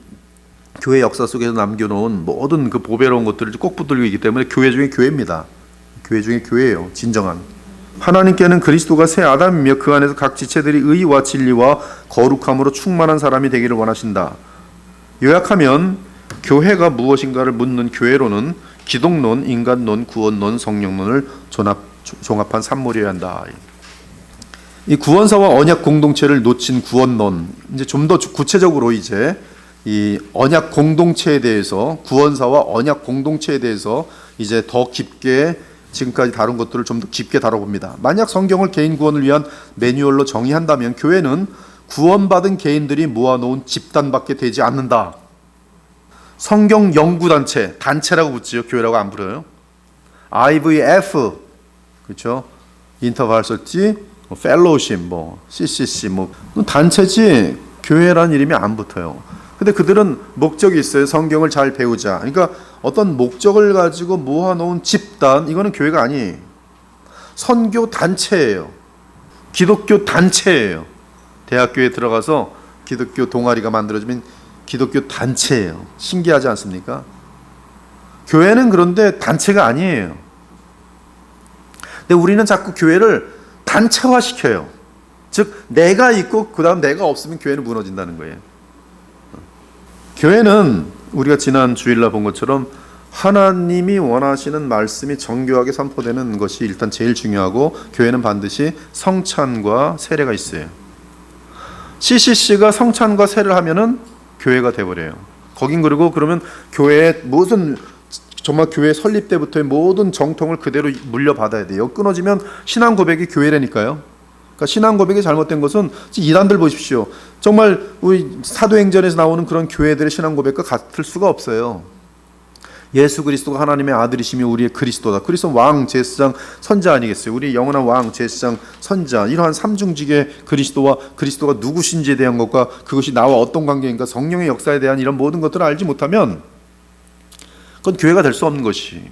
교회 역사 속에서 남겨놓은 모든 그 보배로운 것들을 꼭 붙들고 있기 때문에 교회 중에 교회입니다. 교회 중에 교회예요. 진정한. 하나님께는 그리스도가 새 아담이며 그 안에서 각 지체들이 의와 진리와 거룩함으로 충만한 사람이 되기를 원하신다. 요약하면 교회가 무엇인가를 묻는 교회론은 기독론, 인간론, 구원론, 성령론을 종합한 산물이어야 한다. 이 구원사와 언약 공동체를 놓친 구원론, 이제 좀 더 구체적으로 이제 이 언약 공동체에 대해서, 구원사와 언약 공동체에 대해서 이제 더 깊게 지금까지 다룬 것들을 좀 더 깊게 다뤄봅니다. 만약 성경을 개인 구원을 위한 매뉴얼로 정의한다면 교회는 구원받은 개인들이 모아놓은 집단밖에 되지 않는다. 성경 연구단체, 단체라고 붙지요. 교회라고 안 부르요. IVF, 그렇죠? 인터벌설지, 펠로우십, CCC, 단체지 교회라는 이름이 안 붙어요. 근데 그들은 목적이 있어요. 성경을 잘 배우자. 그러니까 어떤 목적을 가지고 모아놓은 집단, 이거는 교회가 아니에요. 선교 단체예요. 기독교 단체예요. 대학교에 들어가서 기독교 동아리가 만들어지면 기독교 단체예요. 신기하지 않습니까? 교회는 그런데 단체가 아니에요. 근데 우리는 자꾸 교회를 단체화시켜요. 즉 내가 있고 그 다음 내가 없으면 교회는 무너진다는 거예요. 교회는 우리가 지난 주일날 본 것처럼 하나님이 원하시는 말씀이 정교하게 선포되는 것이 일단 제일 중요하고, 교회는 반드시 성찬과 세례가 있어요. CCC가 성찬과 세례를 하면은 교회가 돼버려요. 거긴 그리고 그러면 교회의 모든, 정말 교회 설립 때부터의 모든 정통을 그대로 물려받아야 돼요. 끊어지면 신앙 고백이 교회라니까요. 그러니까 신앙 고백이 잘못된 것은 이단들 보십시오. 정말 우리 사도행전에서 나오는 그런 교회들의 신앙 고백과 같을 수가 없어요. 예수 그리스도가 하나님의 아들이시며 우리의 그리스도다. 그리스도 왕, 제사장, 선자 아니겠어요? 우리 영원한 왕, 제사장, 선자, 이러한 삼중직의 그리스도와 그리스도가 누구신지에 대한 것과 그것이 나와 어떤 관계인가, 성령의 역사에 대한 이런 모든 것들을 알지 못하면 그건 교회가 될 수 없는 것이.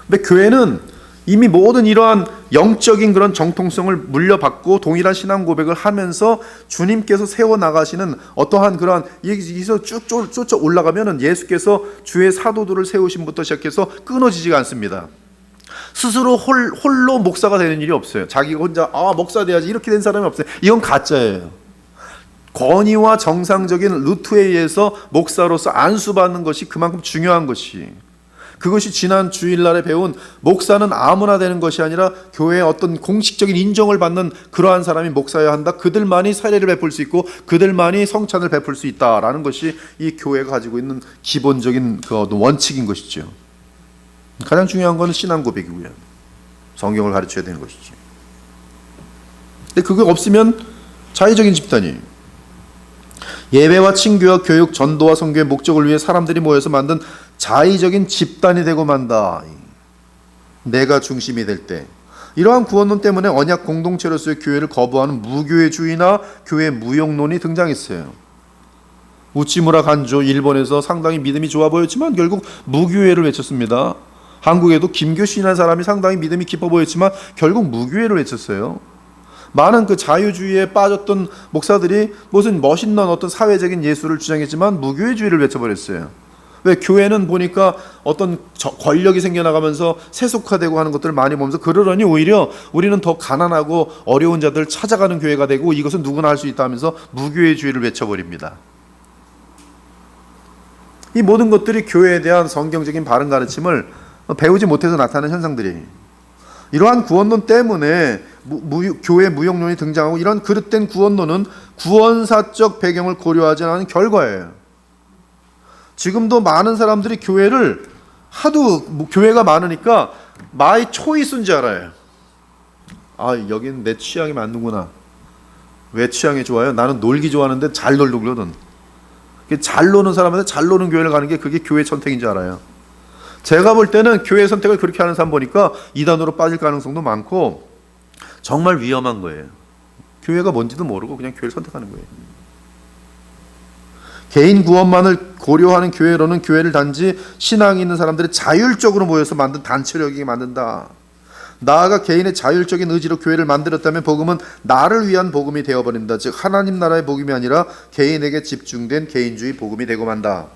근데 교회는 이미 모든 이러한 영적인 그런 정통성을 물려받고 동일한 신앙 고백을 하면서 주님께서 세워나가시는 어떠한 그러한, 여기서 쭉 쫓아 올라가면은 예수께서 주의 사도들을 세우심부터 시작해서 끊어지지가 않습니다. 스스로 홀로 목사가 되는 일이 없어요. 자기가 혼자 목사 돼야지 이렇게 된 사람이 없어요. 이건 가짜예요. 권위와 정상적인 루트에 의해서 목사로서 안수받는 것이 그만큼 중요한 것이, 그것이 지난 주일날에 배운 목사는 아무나 되는 것이 아니라 교회의 어떤 공식적인 인정을 받는 그러한 사람이 목사여야 한다. 그들만이 사례를 베풀 수 있고 그들만이 성찬을 베풀 수 있다라는 것이 이 교회가 가지고 있는 기본적인 그 원칙인 것이죠. 가장 중요한 것은 신앙 고백이고요. 성경을 가르쳐야 되는 것이죠. 근데 그게 없으면 자의적인 집단이에요. 예배와 친교와 교육, 전도와 선교의 목적을 위해 사람들이 모여서 만든 자의적인 집단이 되고 만다. 내가 중심이 될 때, 이러한 구원론 때문에 언약 공동체로서의 교회를 거부하는 무교회주의나 교회 무용론이 등장했어요. 우치무라 간조, 일본에서 상당히 믿음이 좋아 보였지만 결국 무교회를 외쳤습니다. 한국에도 김교신이라는 사람이 상당히 믿음이 깊어 보였지만 결국 무교회를 외쳤어요. 많은 그 자유주의에 빠졌던 목사들이 무슨 멋있는 어떤 사회적인 예술을 주장했지만 무교회주의를 외쳐버렸어요. 왜? 교회는 보니까 어떤 권력이 생겨나가면서 세속화되고 하는 것들을 많이 보면서, 그러려니 오히려 우리는 더 가난하고 어려운 자들을 찾아가는 교회가 되고 이것은 누구나 할 수 있다 하면서 무교회주의를 외쳐버립니다. 이 모든 것들이 교회에 대한 성경적인 바른 가르침을 배우지 못해서 나타나는 현상들이에요. 이러한 구원론 때문에 교회 무용론이 등장하고, 이런 그릇된 구원론은 구원사적 배경을 고려하지 않은 결과예요. 지금도 많은 사람들이 교회를 하도 교회가 많으니까 마이 초이스인 줄 알아요. 여기는 내 취향에 맞는구나. 왜 취향이 좋아요? 나는 놀기 좋아하는데 잘 놀려고 그러거든. 잘 노는 사람한테 잘 노는 교회를 가는 게 그게 교회 선택인 줄 알아요. 제가 볼 때는 교회 선택을 그렇게 하는 사람 보니까 이단으로 빠질 가능성도 많고 정말 위험한 거예요. 교회가 뭔지도 모르고 그냥 교회를 선택하는 거예요. 개인 구원만을 고려하는 교회로는 교회를 단지 신앙이 있는 사람들이 자율적으로 모여서 만든 단체로 여기게 만든다. 나아가 개인의 자율적인 의지로 교회를 만들었다면 복음은 나를 위한 복음이 되어버린다. 즉 하나님 나라의 복음이 아니라 개인에게 집중된 개인주의 복음이 되고 만다.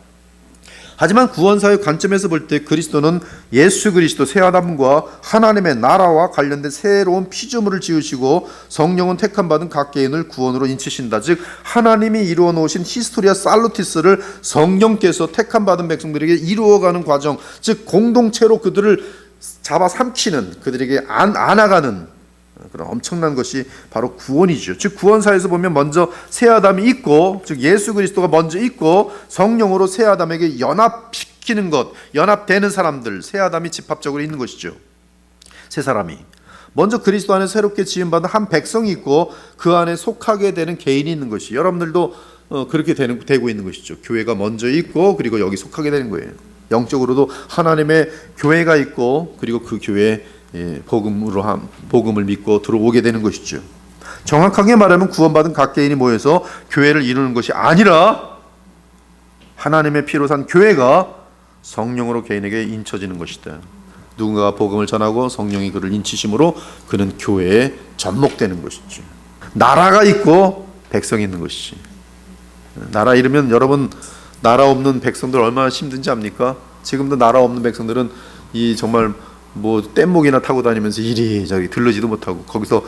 하지만 구원사의 관점에서 볼 때 그리스도는 예수 그리스도 새 아담과 하나님의 나라와 관련된 새로운 피조물을 지으시고 성령은 택함받은 각 개인을 구원으로 인치신다. 즉 하나님이 이루어 놓으신 히스토리아 살루티스를 성령께서 택함받은 백성들에게 이루어가는 과정, 즉 공동체로 그들을 잡아 삼키는, 그들에게 안아가는 그런 엄청난 것이 바로 구원이죠. 즉 구원사에서 보면 먼저 새 아담이 있고, 즉 예수 그리스도가 먼저 있고 성령으로 새 아담에게 연합시키는 것, 연합되는 사람들, 새 아담이 집합적으로 있는 것이죠. 새 사람이 먼저 그리스도 안에 새롭게 지음받은 한 백성이 있고 그 안에 속하게 되는 개인이 있는 것이, 여러분들도 그렇게 되고 있는 것이죠. 교회가 먼저 있고 그리고 여기 속하게 되는 거예요. 영적으로도 하나님의 교회가 있고 그리고 그 교회에 복음을 믿고 들어오게 되는 것이죠. 정확하게 말하면 구원받은 각 개인이 모여서 교회를 이루는 것이 아니라 하나님의 피로 산 교회가 성령으로 개인에게 인쳐지는 것이다. 누군가가 복음을 전하고 성령이 그를 인치심으로 그는 교회에 접목되는 것이죠. 나라가 있고 백성이 있는 것이지. 나라 이르면 여러분, 나라 없는 백성들 얼마나 힘든지 압니까? 지금도 나라 없는 백성들은 이 정말 뭐 뗏목이나 타고 다니면서 이리저리 들르지도 못하고 거기서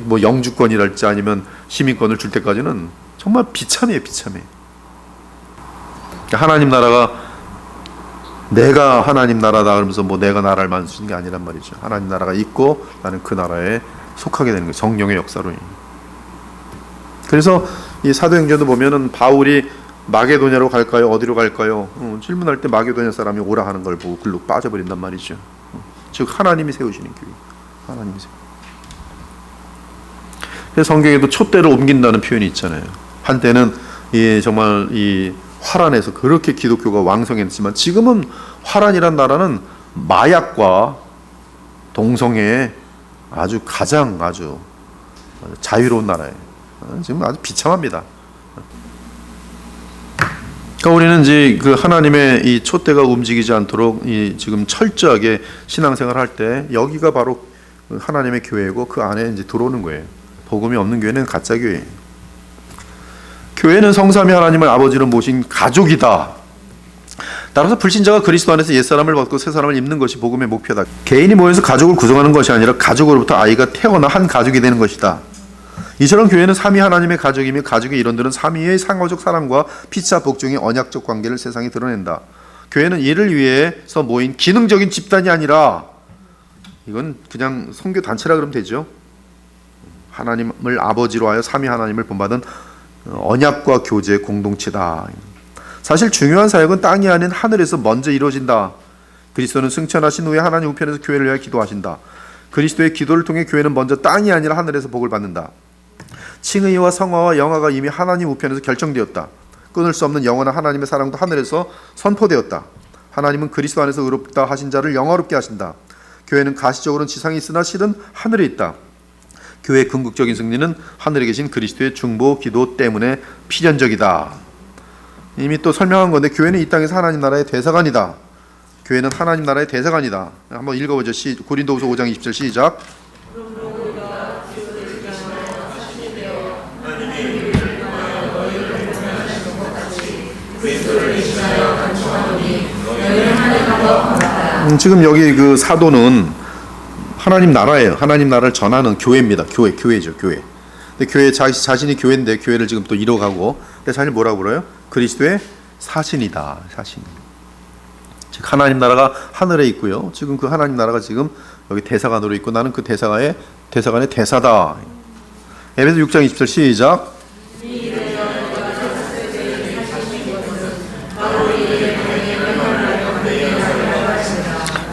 뭐 영주권이랄지 아니면 시민권을 줄 때까지는 정말 비참해요, 비참해. 하나님 나라가 내가 하나님 나라다 그러면서 뭐 내가 나라를 만드는 게 아니란 말이죠. 하나님 나라가 있고 나는 그 나라에 속하게 되는 거예요. 성령의 역사로. 그래서 이 사도행전도 보면은 바울이 마게도냐로 갈까요? 어디로 갈까요? 질문할 때 마게도냐 사람이 오라 하는 걸 보고 글로 빠져버린단 말이죠. 즉 하나님이 세우시는 교회, 하나님이 세우. 그래서 성경에도 촛대를 옮긴다는 표현이 있잖아요. 한때는 정말 이 화란에서 그렇게 기독교가 왕성했지만 지금은 화란이란 나라는 마약과 동성애의 아주 가장 아주 자유로운 나라예요. 지금 아주 비참합니다. 그러니까 우리는 이제 그 하나님의 이 촛대가 움직이지 않도록 지금 철저하게 신앙생활을 할 때 여기가 바로 하나님의 교회고 그 안에 이제 들어오는 거예요. 복음이 없는 교회는 가짜 교회예요. 교회는 성삼위 하나님을 아버지로 모신 가족이다. 따라서 불신자가 그리스도 안에서 옛사람을 벗고 새사람을 입는 것이 복음의 목표다. 개인이 모여서 가족을 구성하는 것이 아니라 가족으로부터 아이가 태어나 한 가족이 되는 것이다. 이처럼 교회는 삼위 하나님의 가족이며 가족의 일원들은 삼위의 상호적 사랑과 피차 복종의 언약적 관계를 세상에 드러낸다. 교회는 이를 위해서 모인 기능적인 집단이 아니라, 이건 그냥 선교 단체라 그러면 되죠. 하나님을 아버지로 하여 삼위 하나님을 본받은 언약과 교제의 공동체다. 사실 중요한 사역은 땅이 아닌 하늘에서 먼저 이루어진다. 그리스도는 승천하신 후에 하나님 우편에서 교회를 위하여 기도하신다. 그리스도의 기도를 통해 교회는 먼저 땅이 아니라 하늘에서 복을 받는다. 칭의와 성화와 영화가 이미 하나님 우편에서 결정되었다. 끊을 수 없는 영원한 하나님의 사랑도 하늘에서 선포되었다. 하나님은 그리스도 안에서 의롭다 하신 자를 영화롭게 하신다. 교회는 가시적으로는 지상에 있으나 실은 하늘에 있다. 교회의 궁극적인 승리는 하늘에 계신 그리스도의 중보 기도 때문에 필연적이다. 이미 또 설명한 건데, 교회는 이 땅에서 하나님 나라의 대사관이다. 교회는 하나님 나라의 대사관이다. 한번 읽어보죠. 고린도후서 5장 20절 시작. 지금 여기 그 사도는 하나님 나라예요. 하나님 나라를 전하는 교회입니다. 교회죠, 교회. 근데 교회 자신이 교회인데 교회를 지금 또 이뤄가고, 근데 자신이 뭐라고 불러요? 그리스도의 사신이다. 사신. 즉 하나님 나라가 하늘에 있고요. 지금 그 하나님 나라가 지금 여기 대사관으로 있고 나는 그 대사관의 대사다. 에베소 6장 20절 시작.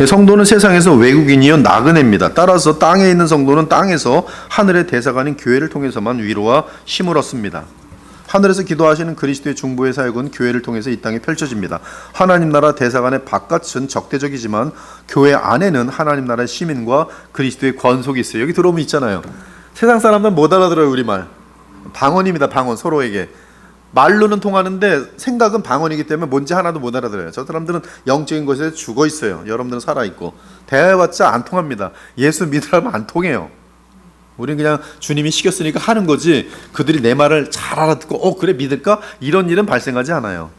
성도는 세상에서 외국인이요 나그네입니다. 따라서 땅에 있는 성도는 땅에서 하늘의 대사관인 교회를 통해서만 위로와 힘을 얻습니다. 하늘에서 기도하시는 그리스도의 중보의 사역은 교회를 통해서 이 땅에 펼쳐집니다. 하나님 나라 대사관의 바깥은 적대적이지만 교회 안에는 하나님 나라의 시민과 그리스도의 권속이 있어요. 여기 들어오면 있잖아요. 세상 사람들은 못 알아들어요. 우리말 방언입니다. 방언. 서로에게 말로는 통하는데 생각은 방언이기 때문에 뭔지 하나도 못 알아들어요. 저 사람들은 영적인 것에 죽어 있어요. 여러분들은 살아있고. 대화해봤자 안 통합니다. 예수 믿으라면 안 통해요. 우리는 그냥 주님이 시켰으니까 하는 거지, 그들이 내 말을 잘 알아듣고 그래 믿을까? 이런 일은 발생하지 않아요.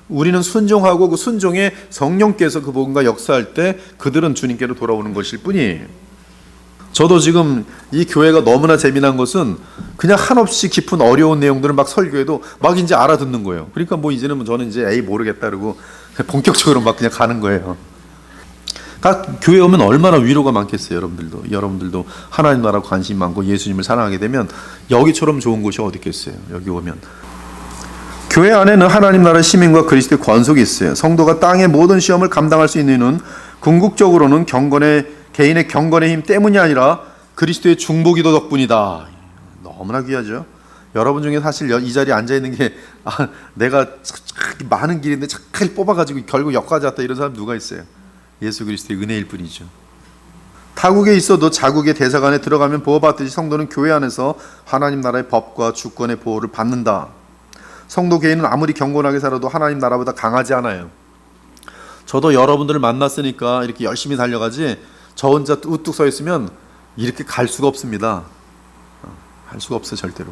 우리는 순종하고 그 순종에 성령께서 그 복음과 역사할 때 그들은 주님께로 돌아오는 것일 뿐이에요. 저도 지금 이 교회가 너무나 재미난 것은 그냥 한없이 깊은 어려운 내용들을 막 설교해도 막 이제 알아듣는 거예요. 그러니까 뭐 이제는 저는 이제 에이 모르겠다 그러고 본격적으로 막 그냥 가는 거예요. 그러니까 교회 오면 얼마나 위로가 많겠어요. 여러분들도 하나님 나라 관심 많고 예수님을 사랑하게 되면 여기처럼 좋은 곳이 어디 있겠어요. 여기 오면 교회 안에는 하나님 나라의 시민과 그리스도의 권속이 있어요. 성도가 땅의 모든 시험을 감당할 수 있는 이유는 궁극적으로는 개인의 경건의 힘 때문이 아니라 그리스도의 중보기도 덕분이다. 너무나 귀하죠. 여러분 중에 사실 이 자리에 앉아있는 게 내가 많은 길인데 착하게 뽑아가지고 결국 여기까지 왔다 이런 사람 누가 있어요? 예수 그리스도의 은혜일 뿐이죠. 타국에 있어도 자국의 대사관에 들어가면 보호받듯이 성도는 교회 안에서 하나님 나라의 법과 주권의 보호를 받는다. 성도 개인은 아무리 경건하게 살아도 하나님 나라보다 강하지 않아요. 저도 여러분들을 만났으니까 이렇게 열심히 달려가지 저 혼자 우뚝 서 있으면 이렇게 갈 수가 없습니다. 할 수가 없어요, 절대로.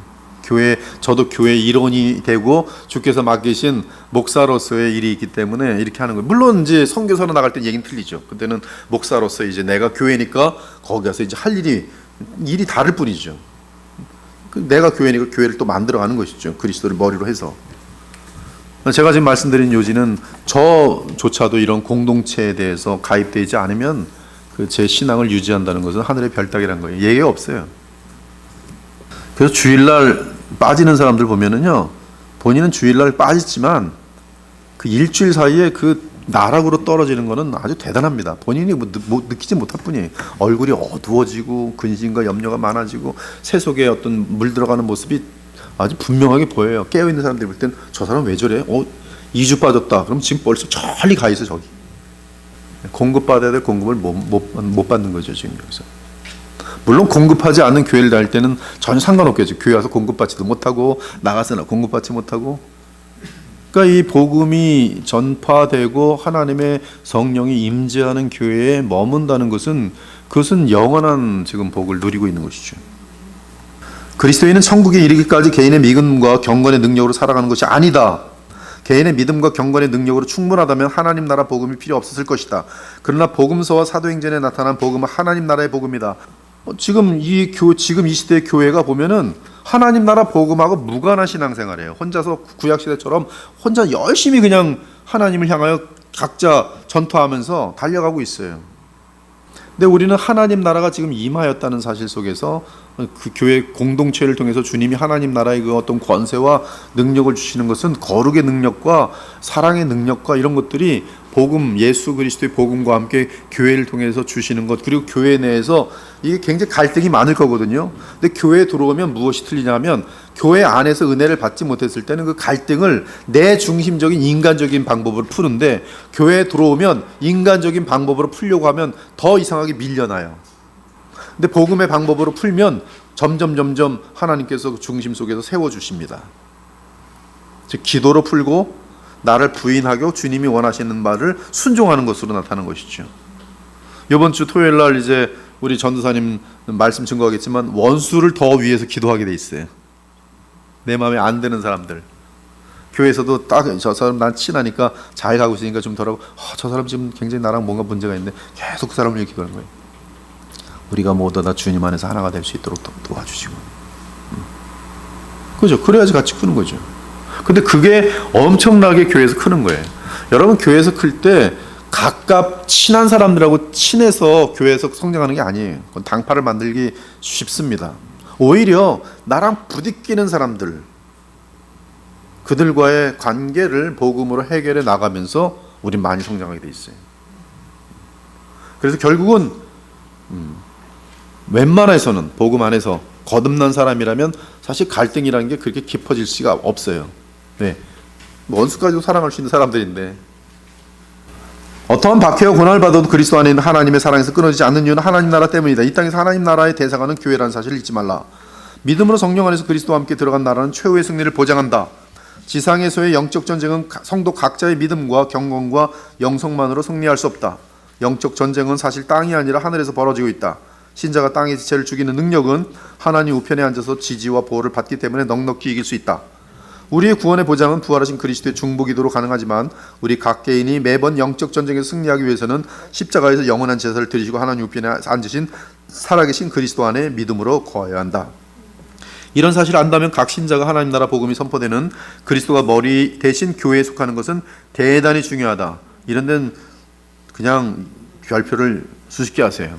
저도 교회 일원이 되고 주께서 맡기신 목사로서의 일이 있기 때문에 이렇게 하는 거예요. 물론 이제 선교사로 나갈 때 얘기는 틀리죠. 그때는 목사로서 이제 내가 교회니까 거기 가서 이제 할 일이 다를 뿐이죠. 내가 교회니까 교회를 또 만들어가는 것이죠. 그리스도를 머리로 해서. 제가 지금 말씀드린 요지는 저조차도 이런 공동체에 대해서 가입되지 않으면 제 신앙을 유지한다는 것은 하늘의 별따기란 거예요. 예외가 없어요. 그래서 주일날 빠지는 사람들 보면은요, 본인은 주일날 빠지지만 그 일주일 사이에 그 나락으로 떨어지는 거는 아주 대단합니다. 본인이 느끼지 못할 뿐이에요. 얼굴이 어두워지고 근심과 염려가 많아지고 새 속에 어떤 물 들어가는 모습이 아주 분명하게 보여요. 깨어있는 사람들이 볼 땐 저 사람 왜 저래? 2주 빠졌다. 그럼 지금 벌써 저리 가 있어 저기. 공급받아야 될 공급을 못 받는 거죠 지금 여기서. 물론 공급하지 않는 교회를 다닐 때는 전혀 상관없겠죠. 교회 와서 공급받지도 못하고 나가서나 공급받지 못하고. 그러니까 이 복음이 전파되고 하나님의 성령이 임재하는 교회에 머문다는 것은 그것은 영원한 지금 복을 누리고 있는 것이죠. 그리스도인은 천국에 이르기까지 개인의 믿음과 경건의 능력으로 살아가는 것이 아니다. 개인의 믿음과 경건의 능력으로 충분하다면 하나님 나라 복음이 필요 없었을 것이다. 그러나 복음서와 사도행전에 나타난 복음은 하나님 나라의 복음이다. 지금 이 시대의 교회가 보면은 하나님 나라 복음하고 무관한 신앙생활이에요. 혼자서 구약 시대처럼 혼자 열심히 그냥 하나님을 향하여 각자 전투하면서 달려가고 있어요. 근데 우리는 하나님 나라가 지금 임하였다는 사실 속에서 그 교회 공동체를 통해서 주님이 하나님 나라의 그 어떤 권세와 능력을 주시는 것은 거룩의 능력과 사랑의 능력과 이런 것들이 복음, 예수 그리스도의 복음과 함께 교회를 통해서 주시는 것, 그리고 교회 내에서 이게 굉장히 갈등이 많을 거거든요. 근데 교회에 들어오면 무엇이 틀리냐면 교회 안에서 은혜를 받지 못했을 때는 그 갈등을 내 중심적인 인간적인 방법으로 푸는데 교회에 들어오면 인간적인 방법으로 풀려고 하면 더 이상하게 밀려나요. 근데 복음의 방법으로 풀면 점점 하나님께서 그 중심 속에서 세워주십니다. 즉 기도로 풀고 나를 부인하고 주님이 원하시는 말을 순종하는 것으로 나타나는 것이죠. 이번 주 토요일 날 이제 우리 전도사님 말씀 증거하겠지만 원수를 더 위해서 기도하게 돼 있어요. 내 마음에 안 드는 사람들. 교회에서도 딱 저 사람 난 친하니까 잘 가고 있으니까 좀 덜하고 저 사람 지금 굉장히 나랑 뭔가 문제가 있는데 계속 그 사람을 위해 기도하는 거예요. 우리가 모두 다 주님 안에서 하나가 될 수 있도록 도와주시고. 그죠? 그래야지 같이 크는 거죠. 근데 그게 엄청나게 교회에서 크는 거예요. 여러분 교회에서 클 때 친한 사람들하고 친해서 교회에서 성장하는 게 아니에요. 그건 당파를 만들기 쉽습니다. 오히려 나랑 부딪히는 사람들, 그들과의 관계를 복음으로 해결해 나가면서 우린 많이 성장하게 돼 있어요. 그래서 결국은 웬만해서는 복음 안에서 거듭난 사람이라면 사실 갈등이라는 게 그렇게 깊어질 수가 없어요. 네. 원수까지도 사랑할 수 있는 사람들인데 어떠한 박해와 고난을 받아도 그리스도 안에 있는 하나님의 사랑에서 끊어지지 않는 이유는 하나님 나라 때문이다. 이 땅에서 하나님 나라의 대사관은 교회라는 사실을 잊지 말라. 믿음으로 성령 안에서 그리스도와 함께 들어간 나라는 최후의 승리를 보장한다. 지상에서의 영적 전쟁은 성도 각자의 믿음과 경건과 영성만으로 승리할 수 없다. 영적 전쟁은 사실 땅이 아니라 하늘에서 벌어지고 있다. 신자가 땅의 지체를 죽이는 능력은 하나님 우편에 앉아서 지지와 보호를 받기 때문에 넉넉히 이길 수 있다. 우리의 구원의 보장은 부활하신 그리스도의 중보기도로 가능하지만 우리 각 개인이 매번 영적 전쟁에서 승리하기 위해서는 십자가에서 영원한 제사를 드리시고 하나님 우편에 앉으신 살아계신 그리스도 안에 믿음으로 거해야 한다. 이런 사실을 안다면 각 신자가 하나님 나라 복음이 선포되는 그리스도가 머리 대신 교회에 속하는 것은 대단히 중요하다. 이런 데는 그냥 별표를 수십 개 하세요.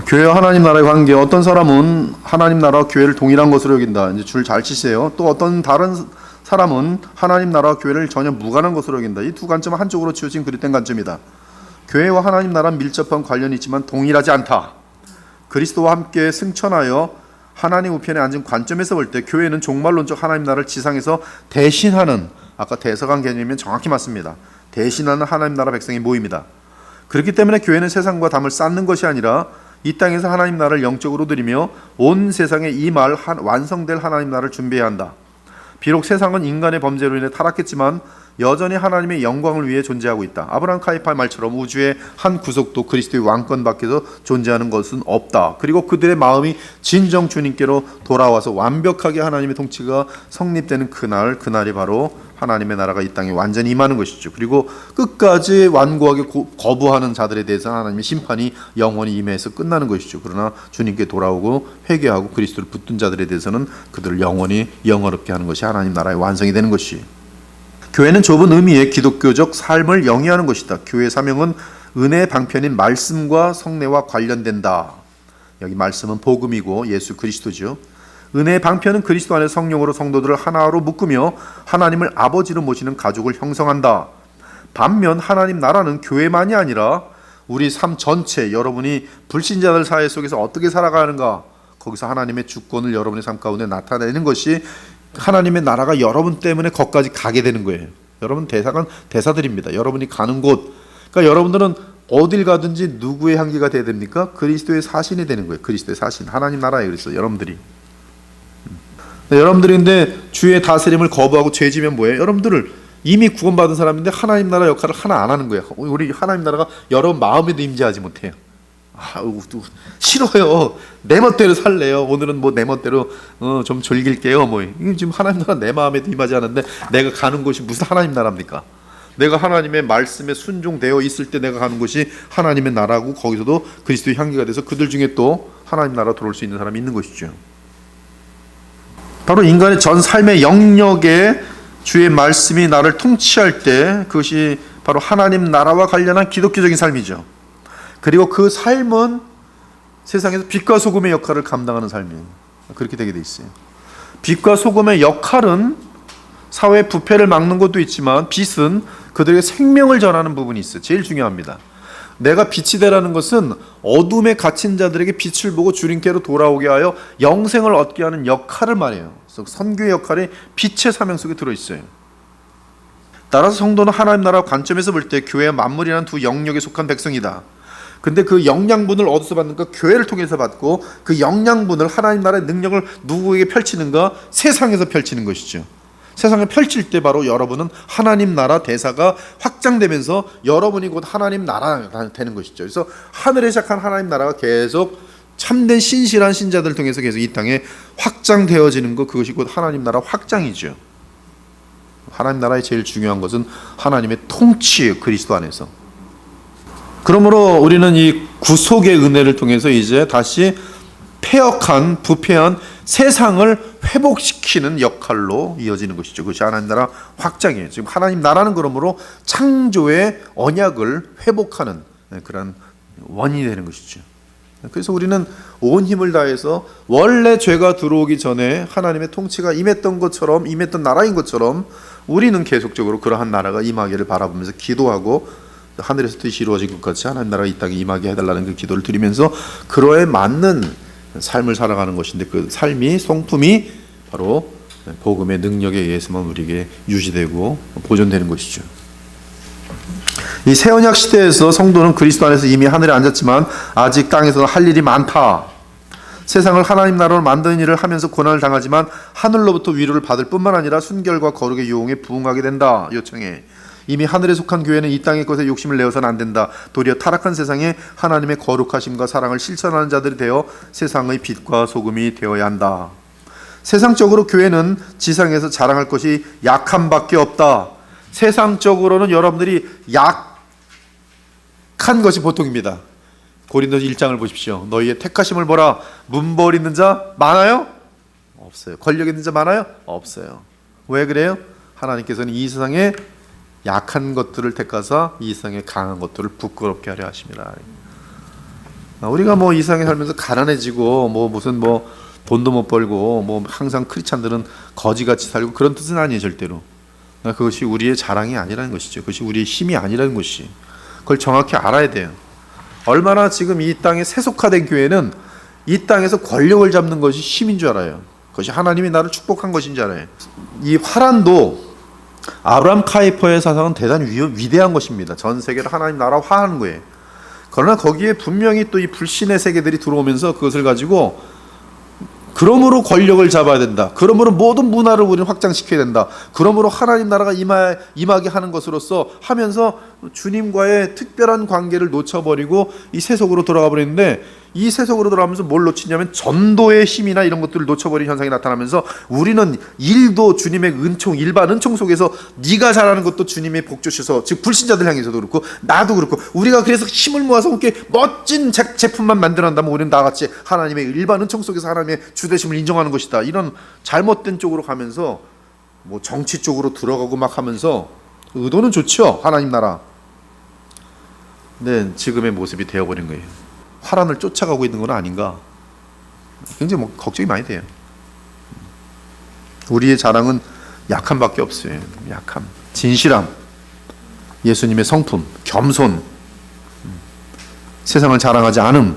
교회와 하나님 나라의 관계, 어떤 사람은 하나님 나라와 교회를 동일한 것으로 여긴다. 이제 줄 잘 치세요. 또 어떤 다른 사람은 하나님 나라와 교회를 전혀 무관한 것으로 여긴다. 이 두 관점은 한쪽으로 치우친 그릇된 관점이다. 교회와 하나님 나라는 밀접한 관련이 있지만 동일하지 않다. 그리스도와 함께 승천하여 하나님 우편에 앉은 관점에서 볼 때 교회는 종말론적 하나님 나라를 지상에서 대신하는, 아까 대서관 개념이면 정확히 맞습니다. 대신하는 하나님 나라 백성의 모임이다. 그렇기 때문에 교회는 세상과 담을 쌓는 것이 아니라 이 땅에서 하나님 나라를 영적으로 드리며 온 세상에 이 말 완성될 하나님 나라를 준비해야 한다. 비록 세상은 인간의 범죄로 인해 타락했지만 여전히 하나님의 영광을 위해 존재하고 있다. 아브라함 카이파의 말처럼 우주의 한 구석도 그리스도의 왕권 밖에서 존재하는 것은 없다. 그리고 그들의 마음이 진정 주님께로 돌아와서 완벽하게 하나님의 통치가 성립되는 그날이 바로 하나님의 나라가 이 땅에 완전히 임하는 것이죠. 그리고 끝까지 완고하게 거부하는 자들에 대해서 하나님의 심판이 영원히 임해서 끝나는 것이죠. 그러나 주님께 돌아오고 회개하고 그리스도를 붙든 자들에 대해서는 그들을 영원히 영화롭게 하는 것이 하나님 나라의 완성이 되는 것이. 교회는 좁은 의미의 기독교적 삶을 영위하는 것이다. 교회의 사명은 은혜의 방편인 말씀과 성례와 관련된다. 여기 말씀은 복음이고 예수 그리스도죠. 은혜의 방편은 그리스도 안에 성령으로 성도들을 하나로 묶으며 하나님을 아버지로 모시는 가족을 형성한다. 반면 하나님 나라는 교회만이 아니라 우리 삶 전체, 여러분이 불신자들 사회 속에서 어떻게 살아가는가, 거기서 하나님의 주권을 여러분의 삶 가운데 나타내는 것이 하나님의 나라가 여러분 때문에 거기까지 가게 되는 거예요. 여러분 대사들입니다. 여러분이 가는 곳, 그러니까 여러분들은 어딜 가든지 누구의 향기가 돼야 됩니까? 그리스도의 사신이 되는 거예요. 그리스도의 사신, 하나님 나라에. 그래서 여러분들이 근데 주의 다스림을 거부하고 죄지면 뭐예요? 여러분들을 이미 구원받은 사람인데 하나님 나라 역할을 하나 안 하는 거예요. 우리 하나님 나라가 여러분 마음에도 임재하지 못해요. 싫어요. 내 멋대로 살래요. 오늘은 뭐 내 멋대로 좀 즐길게요. 뭐 이게 지금 하나님 나라 내 마음에도 임하지 않는데 내가 가는 곳이 무슨 하나님 나라입니까? 내가 하나님의 말씀에 순종되어 있을 때 내가 가는 곳이 하나님의 나라고, 거기서도 그리스도의 향기가 돼서 그들 중에 또 하나님 나라 들어올 수 있는 사람이 있는 것이죠. 바로 인간의 전 삶의 영역에 주의 말씀이 나를 통치할 때 그것이 바로 하나님 나라와 관련한 기독교적인 삶이죠. 그리고 그 삶은 세상에서 빛과 소금의 역할을 감당하는 삶이에요. 그렇게 되게 돼 있어요. 빛과 소금의 역할은 사회의 부패를 막는 것도 있지만 빛은 그들에게 생명을 전하는 부분이 있어요. 제일 중요합니다. 내가 빛이 되라는 것은 어둠에 갇힌 자들에게 빛을 보고 주님께로 돌아오게 하여 영생을 얻게 하는 역할을 말해요. 그래서 선교의 역할이 빛의 사명 속에 들어있어요. 따라서 성도는 하나님 나라 관점에서 볼 때 교회와 만물이라는 두 영역에 속한 백성이다. 근데 그 영양분을 어디서 받는가? 교회를 통해서 받고, 그 영양분을 하나님 나라의 능력을 누구에게 펼치는가? 세상에서 펼치는 것이죠. 세상에 펼칠 때 바로 여러분은 하나님 나라 대사가 확장되면서 여러분이 곧 하나님 나라가 되는 것이죠. 그래서 하늘에 시작한 하나님 나라가 계속 참된 신실한 신자들을 통해서 계속 이 땅에 확장되어지는 것, 그것이 곧 하나님 나라 확장이죠. 하나님 나라의 제일 중요한 것은 하나님의 통치예요. 그리스도 안에서. 그러므로 우리는 이 구속의 은혜를 통해서 이제 다시 폐역한, 부패한 세상을 회복시키는 역할로 이어지는 것이죠. 그것이 하나님 나라 확장이에요. 지금 하나님 나라는 그러므로 창조의 언약을 회복하는 그런 원인이 되는 것이죠. 그래서 우리는 온 힘을 다해서 원래 죄가 들어오기 전에 하나님의 통치가 임했던 것처럼, 임했던 나라인 것처럼 우리는 계속적으로 그러한 나라가 임하기를 바라보면서 기도하고, 하늘에서 뜻이 이루어진 것 같이 하나님 나라가 이 땅에 임하게 해달라는 그 기도를 드리면서 그러에 맞는 삶을 살아가는 것인데, 그 삶이, 성품이 바로 복음의 능력에 의해서만 우리에게 유지되고 보존되는 것이죠. 이 새 언약 시대에서 성도는 그리스도 안에서 이미 하늘에 앉았지만 아직 땅에서 할 일이 많다. 세상을 하나님 나라로 만드는 일을 하면서 고난을 당하지만 하늘로부터 위로를 받을 뿐만 아니라 순결과 거룩의 유혹에 부응하게 된다. 요청해. 이미 하늘에 속한 교회는 이 땅의 것에 욕심을 내어서는 안 된다. 도리어 타락한 세상에 하나님의 거룩하심과 사랑을 실천하는 자들이 되어 세상의 빛과 소금이 되어야 한다. 세상적으로 교회는 지상에서 자랑할 것이 약함밖에 없다. 세상적으로는 여러분들이 약한 것이 보통입니다. 고린도서 1장을 보십시오. 너희의 택하심을 보라. 문벌 있는 자 많아요? 없어요. 권력 있는 자 많아요? 없어요. 왜 그래요? 하나님께서는 이 세상에 약한 것들을 택하사 이 세상에 강한 것들을 부끄럽게 하려 하심이라. 우리가 뭐 이 세상에 살면서 가난해지고 무슨 돈도 못 벌고 항상 크리스찬들은 거지같이 살고 그런 뜻은 아니에요. 절대로. 그것이 우리의 자랑이 아니라는 것이죠. 그것이 우리의 힘이 아니라는 것이. 그걸 정확히 알아야 돼요. 얼마나 지금 이 땅에 세속화된 교회는 이 땅에서 권력을 잡는 것이 힘인 줄 알아요. 그것이 하나님이 나를 축복한 것인 줄 알아요. 이 화란도 아브라함 카이퍼의 사상은 대단히 위대한 것입니다. 전 세계를 하나님 나라 화하는 거예요. 그러나 거기에 분명히 또 이 불신의 세계들이 들어오면서 그것을 가지고 그러므로 권력을 잡아야 된다. 그러므로 모든 문화를 우리는 확장시켜야 된다. 그러므로 하나님 나라가 임하게 하는 것으로서 하면서 주님과의 특별한 관계를 놓쳐버리고 이 세속으로 돌아가 버리는데, 이 세속으로 돌아가면서 뭘 놓치냐면 전도의 힘이나 이런 것들을 놓쳐버린 현상이 나타나면서 우리는 일도 주님의 은총, 일반 은총 속에서 네가 잘하는 것도 주님의 복 주셔서, 즉 불신자들 향해서도 그렇고 나도 그렇고, 우리가 그래서 힘을 모아서 함께 멋진 제품만 만들어낸다면 우리는 나같이 하나님의 일반 은총 속에서 하나님의 주되심을 인정하는 것이다. 이런 잘못된 쪽으로 가면서 정치 쪽으로 들어가고 막 하면서, 의도는 좋죠, 하나님 나라. 근데 지금의 모습이 되어버린 거예요. 화란을 쫓아가고 있는 건 아닌가, 굉장히 걱정이 많이 돼요. 우리의 자랑은 약함밖에 없어요. 약함, 진실함, 예수님의 성품, 겸손, 세상을 자랑하지 않음.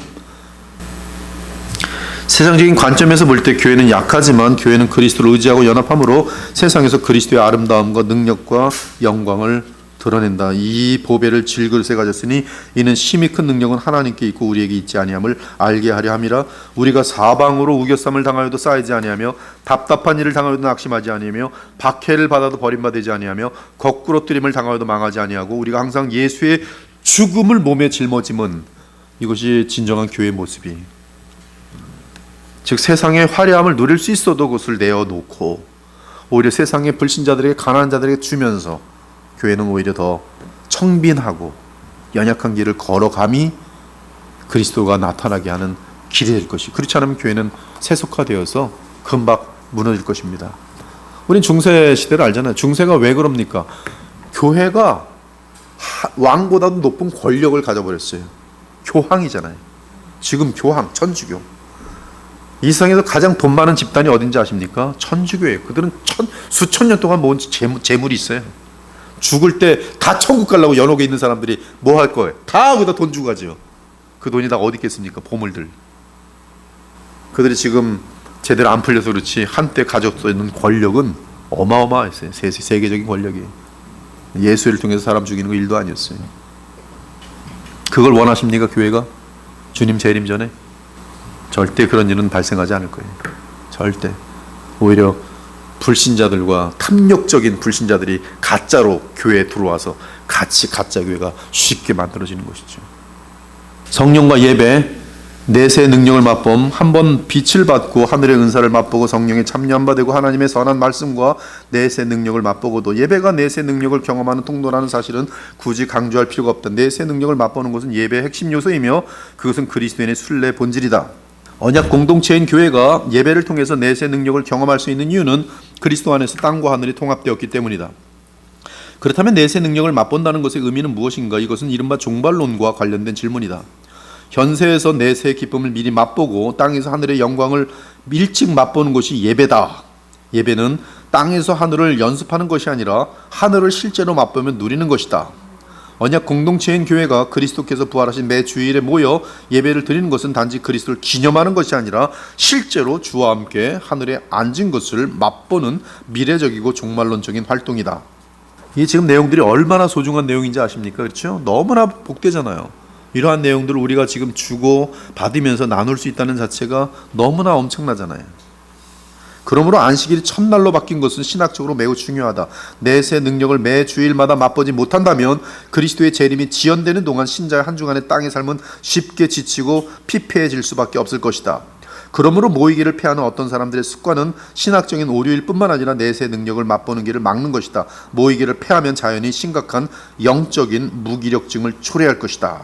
세상적인 관점에서 볼 때 교회는 약하지만 교회는 그리스도를 의지하고 연합함으로 세상에서 그리스도의 아름다움과 능력과 영광을 드러낸다. 이 보배를 질그릇에 가졌으니 이는 심히 큰 능력은 하나님께 있고 우리에게 있지 아니함을 알게 하려 함이라. 우리가 사방으로 우겨쌈을 당하여도 쌓이지 아니하며 답답한 일을 당하여도 낙심하지 아니하며 박해를 받아도 버림받지 아니하며 거꾸로뜨림을 당하여도 망하지 아니하고 우리가 항상 예수의 죽음을 몸에 짊어짐은, 이것이 진정한 교회의 모습이, 즉 세상의 화려함을 누릴 수 있어도 그것을 내어놓고 오히려 세상의 불신자들에게, 가난한 자들에게 주면서 교회는 오히려 더 청빈하고 연약한 길을 걸어감이 그리스도가 나타나게 하는 길이 될 것이. 그렇지 않으면 교회는 세속화되어서 금방 무너질 것입니다. 우린 중세 시대를 알잖아요. 중세가 왜 그럽니까? 교회가 왕보다도 높은 권력을 가져버렸어요. 교황이잖아요. 지금 교황, 천주교. 이 세상에서 가장 돈 많은 집단이 어딘지 아십니까? 천주교예요. 그들은 수천 년 동안 모은 재물이 있어요. 죽을 때 다 천국 가려고 연옥에 있는 사람들이 뭐 할 거예요? 다 거기다 돈 주고 가죠. 그 돈이 다 어디 있겠습니까? 보물들. 그들이 지금 제대로 안 풀려서 그렇지 한때 가졌어 있는 권력은 어마어마했어요. 세계적인 권력이. 예수를 통해서 사람 죽이는 거 일도 아니었어요. 그걸 원하십니까, 교회가? 주님 재림 전에? 절대 그런 일은 발생하지 않을 거예요. 절대. 오히려 불신자들과 탐욕적인 불신자들이 가짜로 교회에 들어와서 같이 가짜 교회가 쉽게 만들어지는 것이죠. 성령과 예배, 내세의 능력을 맛봄, 한번 빛을 받고 하늘의 은사를 맛보고 성령에 참여한 바 되고 하나님의 선한 말씀과 내세의 능력을 맛보고도 예배가 내세의 능력을 경험하는 통로라는 사실은 굳이 강조할 필요가 없다. 내세의 능력을 맛보는 것은 예배의 핵심 요소이며 그것은 그리스도인의 순례 본질이다. 언약 공동체인 교회가 예배를 통해서 내세 능력을 경험할 수 있는 이유는 그리스도 안에서 땅과 하늘이 통합되었기 때문이다. 그렇다면 내세 능력을 맛본다는 것의 의미는 무엇인가? 이것은 이른바 종말론과 관련된 질문이다. 현세에서 내세의 기쁨을 미리 맛보고 땅에서 하늘의 영광을 일찍 맛보는 것이 예배다. 예배는 땅에서 하늘을 연습하는 것이 아니라 하늘을 실제로 맛보며 누리는 것이다. 언약 공동체인 교회가 그리스도께서 부활하신 매 주일에 모여 예배를 드리는 것은 단지 그리스도를 기념하는 것이 아니라 실제로 주와 함께 하늘에 앉은 것을 맛보는 미래적이고 종말론적인 활동이다. 이 지금 내용들이 얼마나 소중한 내용인지 아십니까? 그렇죠? 너무나 복되잖아요. 이러한 내용들을 우리가 지금 주고 받으면서 나눌 수 있다는 자체가 너무나 엄청나잖아요. 그러므로 안식일이 첫날로 바뀐 것은 신학적으로 매우 중요하다. 내세 능력을 매 주일마다 맛보지 못한다면 그리스도의 재림이 지연되는 동안 신자의 한 주간의 땅의 삶은 쉽게 지치고 피폐해질 수밖에 없을 것이다. 그러므로 모이기를 패하는 어떤 사람들의 습관은 신학적인 오류일 뿐만 아니라 내세 능력을 맛보는 길을 막는 것이다. 모이기를 패하면 자연히 심각한 영적인 무기력증을 초래할 것이다.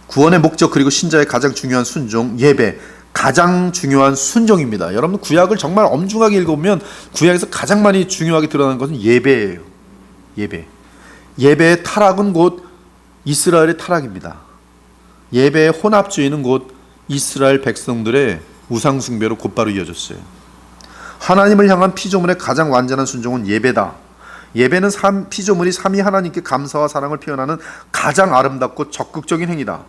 구원의 목적 그리고 신자의 가장 중요한 순종, 예배, 가장 중요한 순종입니다. 여러분 구약을 정말 엄중하게 읽어보면 구약에서 가장 많이 중요하게 드러나는 것은 예배예요. 예배의 타락은 곧 이스라엘의 타락입니다. 예배의 혼합주의는 곧 이스라엘 백성들의 우상 숭배로 곧바로 이어졌어요. 하나님을 향한 피조물의 가장 완전한 순종은 예배다. 예배는 피조물이 삼위 하나님께 감사와 사랑을 표현하는 가장 아름답고 적극적인 행위다.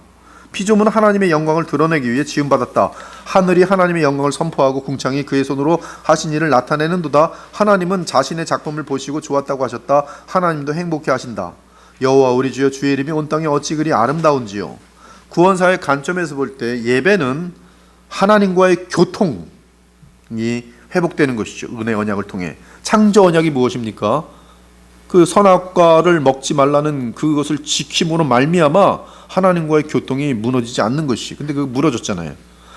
피조물은 하나님의 영광을 드러내기 위해 지음받았다. 하늘이 하나님의 영광을 선포하고 궁창이 그의 손으로 하신 일을 나타내는도다. 하나님은 자신의 작품을 보시고 좋았다고 하셨다. 하나님도 행복해 하신다. 여호와 우리 주여, 주의 이름이 온 땅에 어찌 그리 아름다운지요. 구원사의 관점에서 볼 때 예배는 하나님과의 교통이 회복되는 것이죠. 은혜 언약을 통해. 창조 언약이 무엇입니까? 그 선악과를 먹지 말라는 그것을 지킴으로 말미암아 하나님과의 교통이 무너지지 않는 것이. 근데 그거 무너졌잖아요.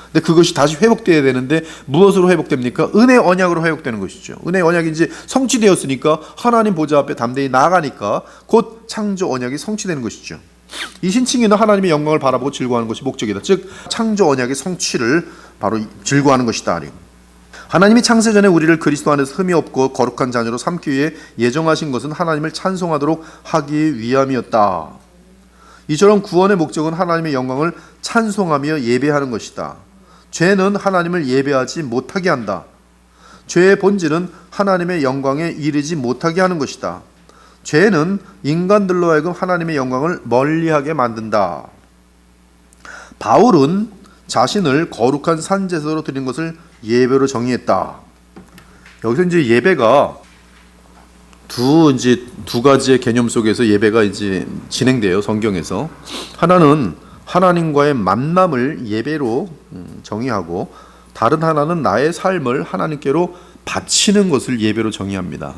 근데 그것이 다시 회복되어야 되는데 무엇으로 회복됩니까? 은혜 언약으로 회복되는 것이죠. 은혜 언약이 이제 성취되었으니까 하나님 보좌 앞에 담대히 나아가니까 곧 창조 언약이 성취되는 것이죠. 이 신칭이는 하나님의 영광을 바라보고 즐거워하는 것이 목적이다. 즉 창조 언약의 성취를 바로 즐거워하는 것이다. 하나님이 창세전에 우리를 그리스도 안에서 흠이 없고 거룩한 자녀로 삼기 위해 예정하신 것은 하나님을 찬송하도록 하기 위함이었다. 이처럼 구원의 목적은 하나님의 영광을 찬송하며 예배하는 것이다. 죄는 하나님을 예배하지 못하게 한다. 죄의 본질은 하나님의 영광에 이르지 못하게 하는 것이다. 죄는 인간들로 하여금 하나님의 영광을 멀리하게 만든다. 바울은 자신을 거룩한 산제사로 드린 것을 예배로 정의했다. 여기서 이제 예배가 두 가지의 개념 속에서 예배가 이제 진행돼요. 성경에서 하나는 하나님과의 만남을 예배로 정의하고, 다른 하나는 나의 삶을 하나님께로 바치는 것을 예배로 정의합니다.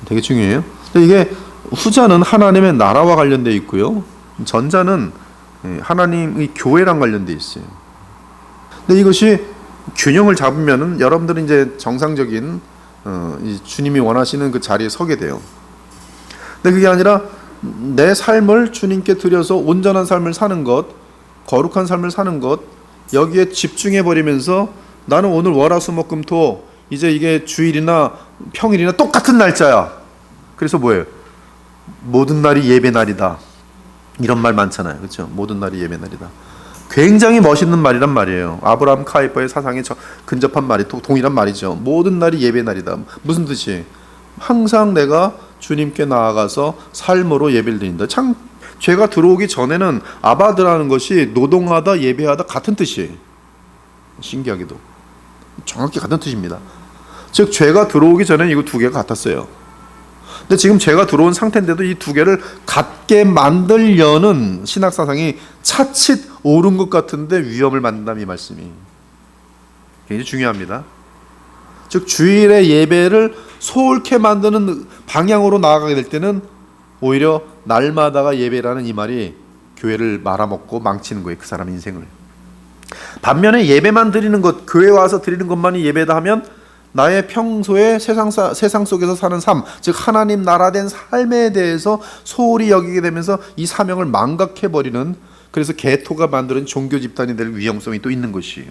되게 중요해요. 이게 후자는 하나님의 나라와 관련되어 있고요. 전자는 하나님의 교회랑 관련되어 있어요. 근데 이것이 균형을 잡으면은 여러분들은 이제 정상적인 주님이 원하시는 그 자리에 서게 돼요. 근데 그게 아니라 내 삶을 주님께 드려서 온전한 삶을 사는 것, 거룩한 삶을 사는 것, 여기에 집중해 버리면서 나는 오늘 월화수목금토 이제 이게 주일이나 평일이나 똑같은 날짜야. 그래서 뭐예요? 모든 날이 예배 날이다. 이런 말 많잖아요. 그렇죠? 모든 날이 예배 날이다. 굉장히 멋있는 말이란 말이에요. 아브라함 카이퍼의 사상에 근접한 말이 동일한 말이죠. 모든 날이 예배 날이다. 무슨 뜻이에요? 항상 내가 주님께 나아가서 삶으로 예배를 드린다. 참 죄가 들어오기 전에는 아바드라는 것이 노동하다, 예배하다 같은 뜻이에요. 신기하게도 정확히 같은 뜻입니다. 즉 죄가 들어오기 전에는 이거 두 개가 같았어요. 근데 지금 죄가 들어온 상태인데도 이 두 개를 같게 만들려는 신학 사상이 차칫 옳은 것 같은데 위험을 만든다는 이 말씀이 굉장히 중요합니다. 즉 주일의 예배를 소홀케 만드는 방향으로 나아가게 될 때는 오히려 날마다가 예배라는 이 말이 교회를 말아먹고 망치는 거예요. 그 사람 인생을. 반면에 예배만 드리는 것, 교회 와서 드리는 것만이 예배다 하면 나의 평소에 세상 속에서 사는 삶, 즉 하나님 나라된 삶에 대해서 소홀히 여기게 되면서 이 사명을 망각해버리는, 그래서 개토가 만드는 종교 집단이 될 위험성이 또 있는 것이에요.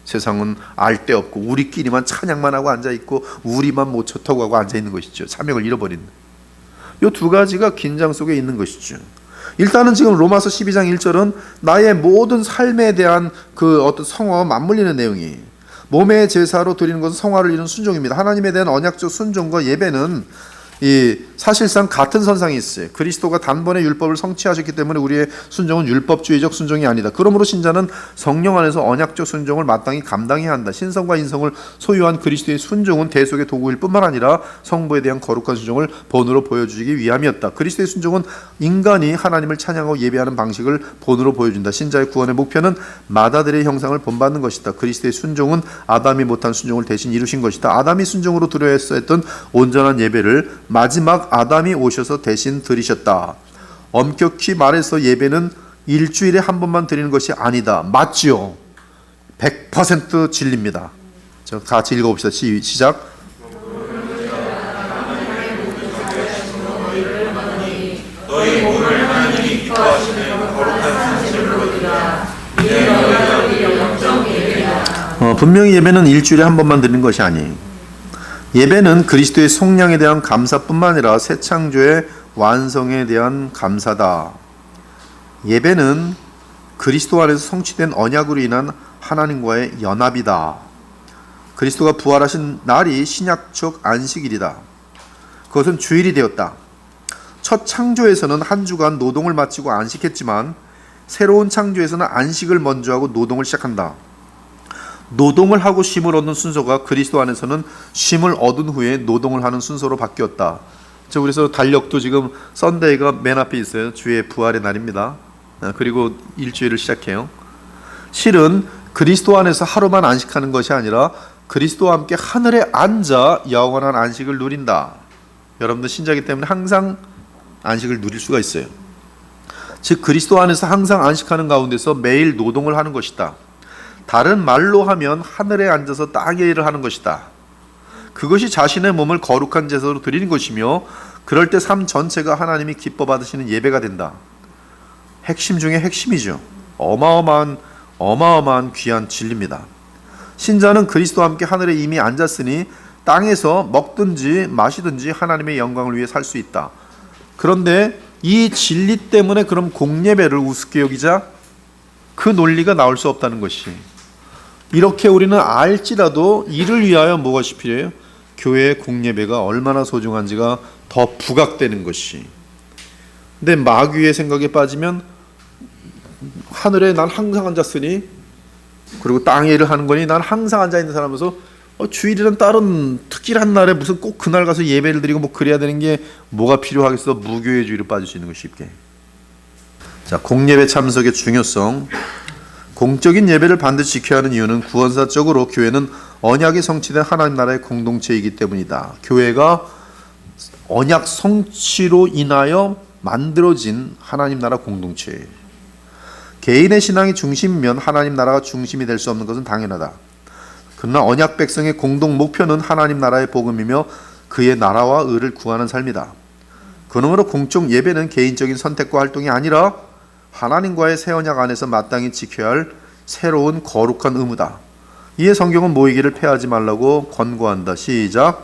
세상은 알 데 없고 우리끼리만 찬양만 하고 앉아있고 우리만 못 쳤다고 하고 앉아있는 것이죠. 사명을 잃어버리는. 이 두 가지가 긴장 속에 있는 것이죠. 일단은 지금 로마서 12장 1절은 나의 모든 삶에 대한 그 어떤 성화와 맞물리는 내용이에요. 몸의 제사로 드리는 것은 성화를 이룬 순종입니다. 하나님에 대한 언약적 순종과 예배는 사실상 같은 선상에 있어요. 그리스도가 단번에 율법을 성취하셨기 때문에 우리의 순종은 율법주의적 순종이 아니다. 그러므로 신자는 성령 안에서 언약적 순종을 마땅히 감당해야 한다. 신성과 인성을 소유한 그리스도의 순종은 대속의 도구일 뿐만 아니라 성부에 대한 거룩한 순종을 본으로 보여주기 위함이었다. 그리스도의 순종은 인간이 하나님을 찬양하고 예배하는 방식을 본으로 보여준다. 신자의 구원의 목표는 마다들의 형상을 본받는 것이다. 그리스도의 순종은 아담이 못한 순종을 대신 이루신 것이다. 아담이 순종으로 드려야 했던 온전한 예배를 마지막 아담이 오셔서 대신 드리셨다. 엄격히 말해서 예배는 일주일에 한 번만 드리는 것이 아니다. 맞지요? 100% 진리입니다. 저 같이 읽어봅시다. 시작. 분명히 예배는 일주일에 한 번만 드리는 것이 아니에요. 예배는 그리스도의 속량에 대한 감사뿐만 아니라 새 창조의 완성에 대한 감사다. 예배는 그리스도 안에서 성취된 언약으로 인한 하나님과의 연합이다. 그리스도가 부활하신 날이 신약적 안식일이다. 그것은 주일이 되었다. 첫 창조에서는 한 주간 노동을 마치고 안식했지만 새로운 창조에서는 안식을 먼저 하고 노동을 시작한다. 노동을 하고 쉼을 얻는 순서가 그리스도 안에서는 쉼을 얻은 후에 노동을 하는 순서로 바뀌었다. 그래서 달력도 지금 썬데이가 맨 앞에 있어요. 주의 부활의 날입니다. 그리고 일주일을 시작해요. 실은 그리스도 안에서 하루만 안식하는 것이 아니라 그리스도와 함께 하늘에 앉아 영원한 안식을 누린다. 여러분들 신자이기 때문에 항상 안식을 누릴 수가 있어요. 즉 그리스도 안에서 항상 안식하는 가운데서 매일 노동을 하는 것이다. 다른 말로 하면 하늘에 앉아서 땅의 일을 하는 것이다. 그것이 자신의 몸을 거룩한 제사로 드리는 것이며 그럴 때 삶 전체가 하나님이 기뻐 받으시는 예배가 된다. 핵심 중에 핵심이죠. 어마어마한 귀한 진리입니다. 신자는 그리스도와 함께 하늘에 이미 앉았으니 땅에서 먹든지 마시든지 하나님의 영광을 위해 살 수 있다. 그런데 이 진리 때문에 그럼 공예배를 우습게 여기자? 그 논리가 나올 수 없다는 것이. 이렇게 우리는 알지라도 이를 위하여 무엇이 필요해요? 교회의 공예배가 얼마나 소중한지가 더 부각되는 것이. 근데 마귀의 생각에 빠지면 하늘에 난 항상 앉았으니 그리고 땅에 일을 하는 거니 난 항상 앉아있는 사람으로서 주일이란 다른 특별한 날에 무슨 꼭 그날 가서 예배를 드리고 뭐 그래야 되는 게 뭐가 필요하겠어. 무교의 주의로 빠질 수 있는 것이 쉽게. 자, 공예배 참석의 중요성. 공적인 예배를 반드시 지켜야 하는 이유는 구원사적으로 교회는 언약이 성취된 하나님 나라의 공동체이기 때문이다. 교회가 언약 성취로 인하여 만들어진 하나님 나라 공동체예요. 개인의 신앙이 중심이면 하나님 나라가 중심이 될 수 없는 것은 당연하다. 그러나 언약 백성의 공동 목표는 하나님 나라의 복음이며 그의 나라와 의를 구하는 삶이다. 그러므로 공적 예배는 개인적인 선택과 활동이 아니라 하나님과의 새 언약 안에서 마땅히 지켜야 할 새로운 거룩한 의무다. 이에 성경은 모이기를 패하지 말라고 권고한다. 시작.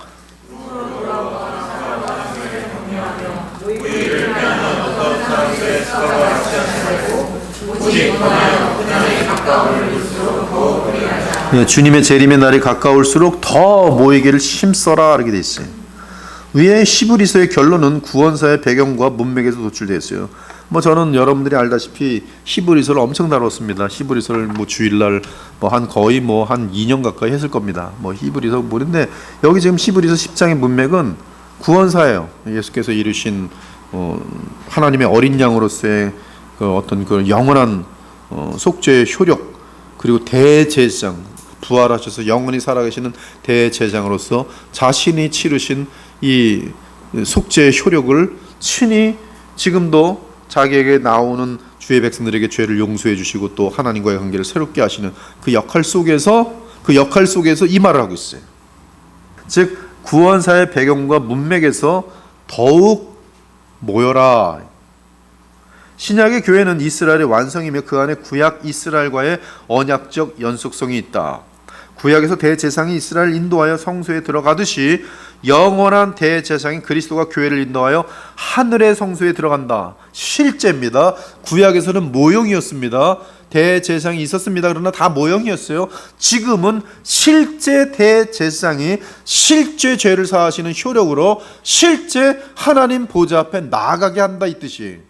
주님의 재림의 날이 가까울수록 더 모이기를 힘써라 이렇게 돼 있어요. 위에 히브리서의 결론은 구원사의 배경과 문맥에서 도출되어 있어요. 저는 여러분들이 알다시피 히브리서를 엄청 다뤘습니다. 히브리서를 주일날 거의 한 2년 가까이 했을 겁니다. 히브리서 모르는데 여기 지금 히브리서 10장의 문맥은 구원사예요. 예수께서 이루신 하나님의 어린 양으로서의 어떤 그 영원한 속죄의 효력, 그리고 대제사장, 부활하셔서 영원히 살아계시는 대제사장으로서 자신이 치르신 이 속죄의 효력을 친히 지금도 자기에게 나오는 주의 백성들에게 죄를 용서해 주시고 또 하나님과의 관계를 새롭게 하시는 그 역할 속에서 이 말을 하고 있어요. 즉 구원사의 배경과 문맥에서 더욱 모여라. 신약의 교회는 이스라엘의 완성이며 그 안에 구약 이스라엘과의 언약적 연속성이 있다. 구약에서 대제사장이 이스라엘을 인도하여 성소에 들어가듯이 영원한 대제사장인 그리스도가 교회를 인도하여 하늘의 성소에 들어간다. 실제입니다. 구약에서는 모형이었습니다. 대제사장이 있었습니다. 그러나 다 모형이었어요. 지금은 실제 대제사장이 실제 죄를 사하시는 효력으로 실제 하나님 보좌 앞에 나아가게 한다 이 뜻이.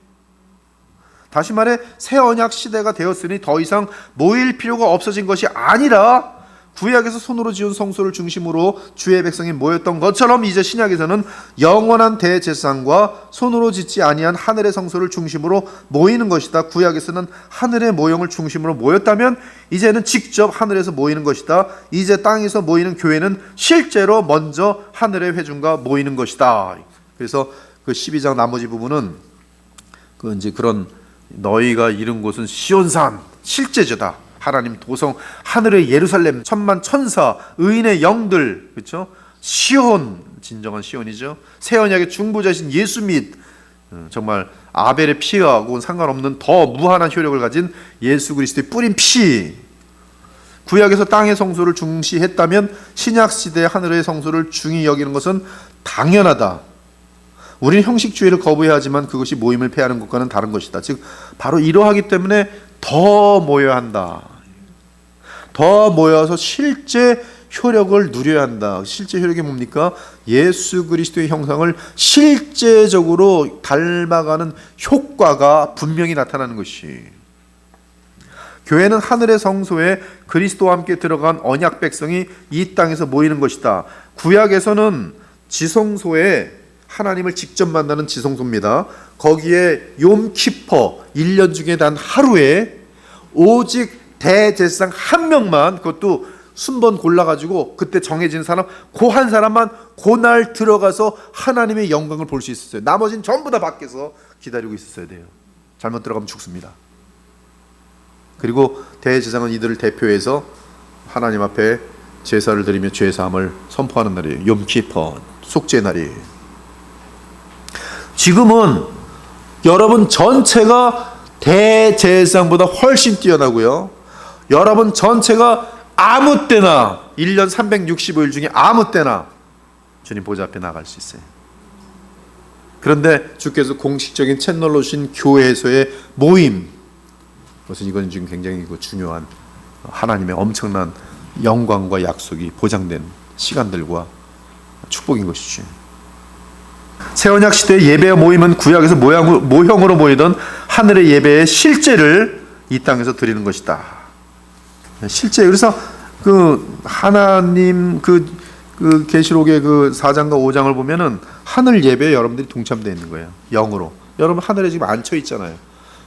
다시 말해 새 언약 시대가 되었으니 더 이상 모일 필요가 없어진 것이 아니라 구약에서 손으로 지은 성소를 중심으로 주의 백성이 모였던 것처럼 이제 신약에서는 영원한 대제사장과 손으로 짓지 아니한 하늘의 성소를 중심으로 모이는 것이다. 구약에서는 하늘의 모형을 중심으로 모였다면 이제는 직접 하늘에서 모이는 것이다. 이제 땅에서 모이는 교회는 실제로 먼저 하늘의 회중과 모이는 것이다. 그래서 그 12장 나머지 부분은 그런 너희가 이른 곳은 시온산 실제제다. 하나님 도성, 하늘의 예루살렘, 천만 천사, 의인의 영들, 그렇죠? 시온, 진정한 시온이죠. 새 언약의 중보자신 예수 및 정말 아벨의 피하고는 상관없는 더 무한한 효력을 가진 예수 그리스도의 뿌린 피. 구약에서 땅의 성소를 중시했다면 신약 시대의 하늘의 성소를 중히 여기는 것은 당연하다. 우리는 형식주의를 거부해야 하지만 그것이 모임을 폐하는 것과는 다른 것이다. 즉 바로 이러하기 때문에 더 모여야 한다. 더 모여서 실제 효력을 누려야 한다. 실제 효력이 뭡니까? 예수 그리스도의 형상을 실제적으로 닮아가는 효과가 분명히 나타나는 것이. 교회는 하늘의 성소에 그리스도와 함께 들어간 언약 백성이 이 땅에서 모이는 것이다. 구약에서는 지성소에 하나님을 직접 만나는 지성소입니다. 거기에 욤키퍼 1년 중에 단 하루에 오직 대제사장 한 명만, 그것도 순번 골라가지고 그때 정해진 사람, 그 한 사람만 그날 들어가서 하나님의 영광을 볼 수 있었어요. 나머지는 전부 다 밖에서 기다리고 있었어야 돼요. 잘못 들어가면 죽습니다. 그리고 대제사장은 이들을 대표해서 하나님 앞에 제사를 드리며 죄사함을 선포하는 날이에요. 욤키퍼, 속죄의 날이에요. 지금은 여러분 전체가 대제사장보다 훨씬 뛰어나고요. 여러분 전체가 아무 때나 1년 365일 중에 아무 때나 주님 보좌 앞에 나갈 수 있어요. 그런데 주께서 공식적인 채널로 주신 교회에서의 모임, 그것은 이건 지금 굉장히 중요한 하나님의 엄청난 영광과 약속이 보장된 시간들과 축복인 것이죠. 새언약 시대의 예배와 모임은 구약에서 모형으로 보이던 하늘의 예배의 실제를 이 땅에서 드리는 것이다. 실제. 그래서 그 하나님 그 계시록의 그 4장과 5장을 보면은 하늘 예배에 여러분들이 동참되어 있는 거예요. 영으로. 여러분 하늘에 지금 앉혀 있잖아요.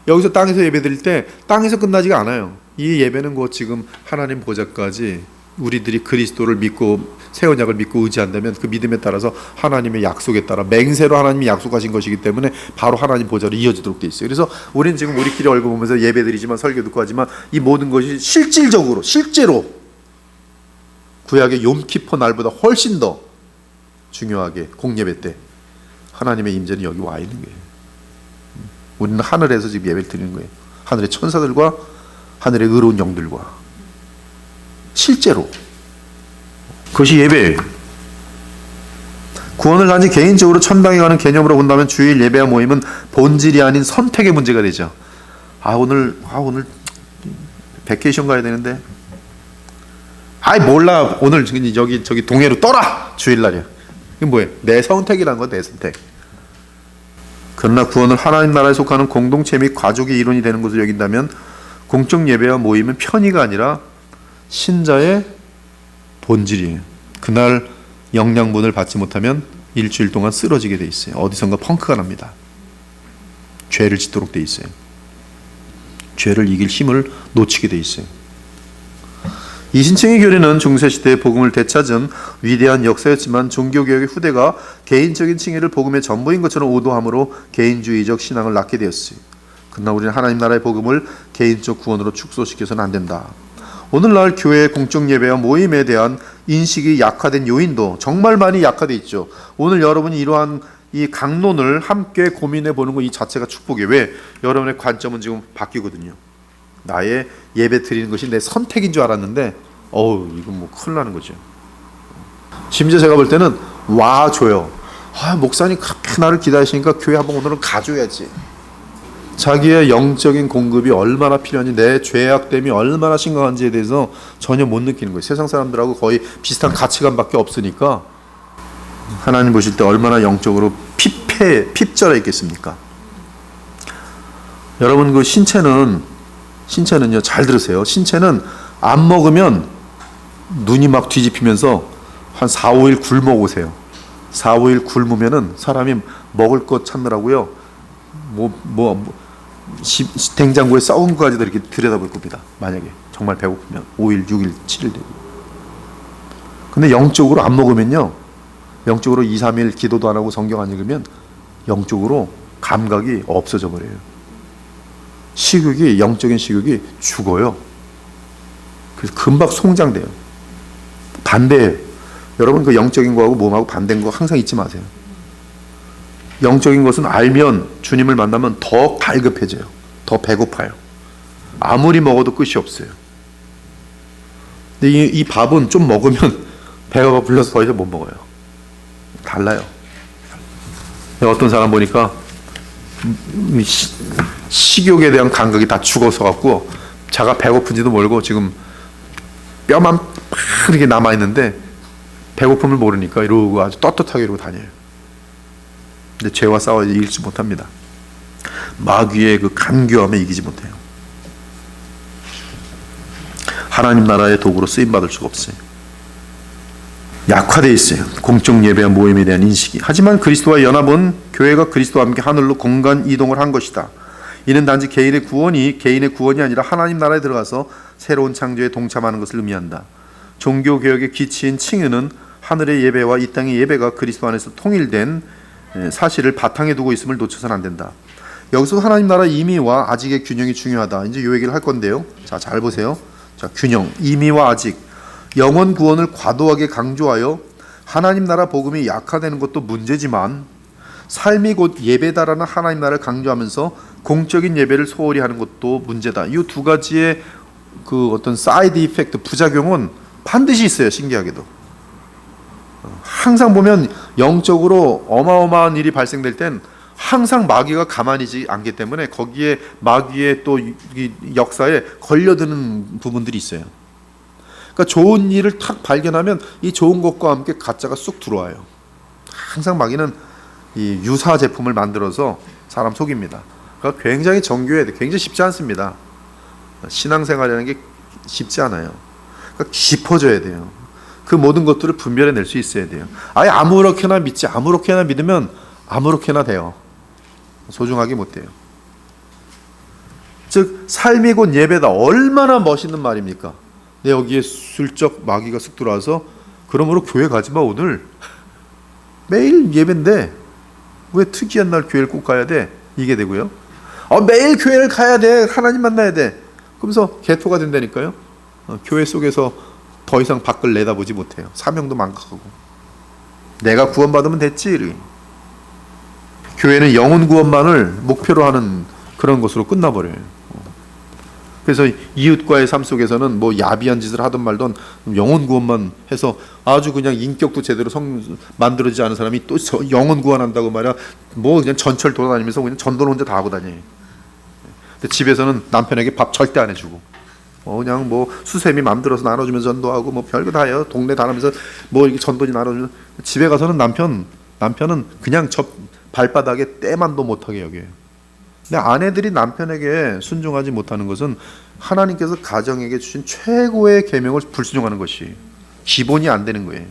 여기서 땅에서 예배 드릴 때 땅에서 끝나지가 않아요. 이 예배는 곧 지금 하나님 보좌까지 우리들이 그리스도를 믿고 새 언약을 믿고 의지한다면 그 믿음에 따라서 하나님의 약속에 따라 맹세로 하나님이 약속하신 것이기 때문에 바로 하나님 보좌로 이어지도록 돼 있어요. 그래서 우리는 지금 우리끼리 얼굴 보면서 예배드리지만 설교 듣고 하지만 이 모든 것이 실제로 구약의 욤키퍼 날보다 훨씬 더 중요하게 공예배 때 하나님의 임재는 여기 와 있는 거예요. 우리는 하늘에서 지금 예배를 드리는 거예요. 하늘의 천사들과 하늘의 의로운 영들과 실제로 그것이 예배예요. 구원을 단지 개인적으로 천당에 가는 개념으로 본다면 주일 예배와 모임은 본질이 아닌 선택의 문제가 되죠. 오늘 베케이션 가야 되는데 몰라 오늘 저기 동해로 떠라 주일날이야. 이게 뭐예요? 내 선택이란 건 내 선택. 그러나 구원을 하나님 나라에 속하는 공동체 및 가족의 일원이 되는 것을 여긴다면 공적 예배와 모임은 편의가 아니라 신자의 본질이에요. 그날 영양분을 받지 못하면 일주일 동안 쓰러지게 돼 있어요. 어디선가 펑크가 납니다. 죄를 짓도록 돼 있어요. 죄를 이길 힘을 놓치게 돼 있어요. 이신층의 교리는 중세시대의 복음을 되찾은 위대한 역사였지만 종교개혁의 후대가 개인적인 칭의를 복음의 전부인 것처럼 오도함으로 개인주의적 신앙을 낳게 되었어요. 그러나 우리는 하나님 나라의 복음을 개인적 구원으로 축소시켜서는 안 된다. 오늘날 교회의 공적 예배와 모임에 대한 인식이 약화된 요인도 정말 많이 약화되어 있죠. 오늘 여러분이 이러한 이 강론을 함께 고민해 보는 것 이 자체가 축복이에요. 왜? 여러분의 관점은 지금 바뀌거든요. 나의 예배 드리는 것이 내 선택인 줄 알았는데 이건 뭐 큰일 나는 거죠. 심지어 제가 볼 때는 와줘요. 목사님 그렇게 나를 기다리시니까 교회 한번 오늘은 가줘야지. 자기의 영적인 공급이 얼마나 필요한지, 내 죄악됨이 얼마나 심각한지에 대해서 전혀 못 느끼는 거예요. 세상 사람들하고 거의 비슷한 가치관밖에 없으니까 하나님 보실 때 얼마나 영적으로 핍절해 있겠습니까? 여러분 그 신체는요, 잘 들으세요. 신체는 안 먹으면 눈이 막 뒤집히면서 한 4, 5일 굶어 오세요. 4, 5일 굶으면은 사람이 먹을 것 찾느라고요. 냉장고에 썩은 거까지도 이렇게 들여다볼 겁니다. 만약에 정말 배고프면 5일, 6일, 7일 되고. 근데 영적으로 안 먹으면요, 영적으로 2, 3일 기도도 안 하고 성경 안 읽으면 영적으로 감각이 없어져 버려요. 영적인 식욕이 죽어요. 그래서 금방 송장돼요. 반대예요. 여러분 그 영적인 거하고 몸하고 반대인 거 항상 잊지 마세요. 영적인 것은 알면 주님을 만나면 더 갈급해져요. 더 배고파요. 아무리 먹어도 끝이 없어요. 근데 이 밥은 좀 먹으면 배가 불러서 더 이상 못 먹어요. 달라요. 어떤 사람 보니까 식욕에 대한 감각이 다 죽어서 갖고 자가 배고픈지도 모르고 지금 뼈만 이렇게 남아 있는데 배고픔을 모르니까 이러고 아주 떳떳하게 이러고 다녀요. 근데 죄와 싸워 이기지 못합니다. 마귀의 그 간교함에 이기지 못해요. 하나님 나라의 도구로 쓰임 받을 수가 없어요. 약화되어 있어요. 공적 예배와 모임에 대한 인식이. 하지만 그리스도와 연합은 교회가 그리스도와 함께 하늘로 공간 이동을 한 것이다. 이는 단지 개인의 구원이 아니라 하나님 나라에 들어가서 새로운 창조에 동참하는 것을 의미한다. 종교 개혁의 기치인 칭의는 하늘의 예배와 이 땅의 예배가 그리스도 안에서 통일된 사실을 바탕에 두고 있음을 놓쳐서는 안 된다. 여기서 하나님 나라 임의와 아직의 균형이 중요하다. 이제 이 얘기를 할 건데요. 자, 잘 보세요. 자, 균형, 임의와 아직. 영원 구원을 과도하게 강조하여 하나님 나라 복음이 약화되는 것도 문제지만 삶이 곧 예배다라는 하나님 나라를 강조하면서 공적인 예배를 소홀히 하는 것도 문제다. 이 두 가지의 그 어떤 사이드 이펙트, 부작용은 반드시 있어요. 신기하게도. 항상 보면 영적으로 어마어마한 일이 발생될 땐 항상 마귀가 가만히 있지 않기 때문에 거기에 마귀의 또 이 역사에 걸려드는 부분들이 있어요. 그러니까 좋은 일을 탁 발견하면 이 좋은 것과 함께 가짜가 쑥 들어와요. 항상 마귀는 이 유사 제품을 만들어서 사람 속입니다. 그러니까 굉장히 정교해야 돼. 굉장히 쉽지 않습니다. 신앙생활이라는 게 쉽지 않아요. 그러니까 깊어져야 돼요. 그 모든 것들을 분별해낼 수 있어야 돼요. 아예 아무렇게나 믿지, 아무렇게나 믿으면 아무렇게나 돼요. 소중하게 못 돼요. 즉 삶이 곧 예배다. 얼마나 멋있는 말입니까? 내 여기에 슬쩍 마귀가 쓱 들어와서 그러므로 교회 가지마 오늘. 매일 예배인데 왜 특이한 날 교회를 꼭 가야 돼? 이게 되고요. 매일 교회를 가야 돼. 하나님 만나야 돼. 그러면서 개토가 된다니까요. 교회 속에서 더 이상 밖을 내다보지 못해요. 사명도 망각하고. 내가 구원받으면 됐지. 교회는 영혼 구원만을 목표로 하는 그런 것으로 끝나버려요. 그래서 이웃과의 삶 속에서는 뭐 야비한 짓을 하든 말든 영혼 구원만 해서 아주 그냥 인격도 제대로 만들어지지 않은 사람이 또 영혼 구원한다고 말이야. 뭐 그냥 전철 돌아다니면서 그냥 전도를 혼자 다 하고 다녀요. 근데 집에서는 남편에게 밥 절대 안 해주고 그냥 뭐 수세미 맘들어서 나눠주면서 전도하고 뭐 별거 다 해요. 동네 다니면서 뭐 이렇게 전도지 나눠주면서 집에 가서는 남편은 그냥 저 발바닥에 때만도 못하게 여겨요. 근데 아내들이 남편에게 순종하지 못하는 것은 하나님께서 가정에게 주신 최고의 계명을 불순종하는 것이 기본이 안 되는 거예요.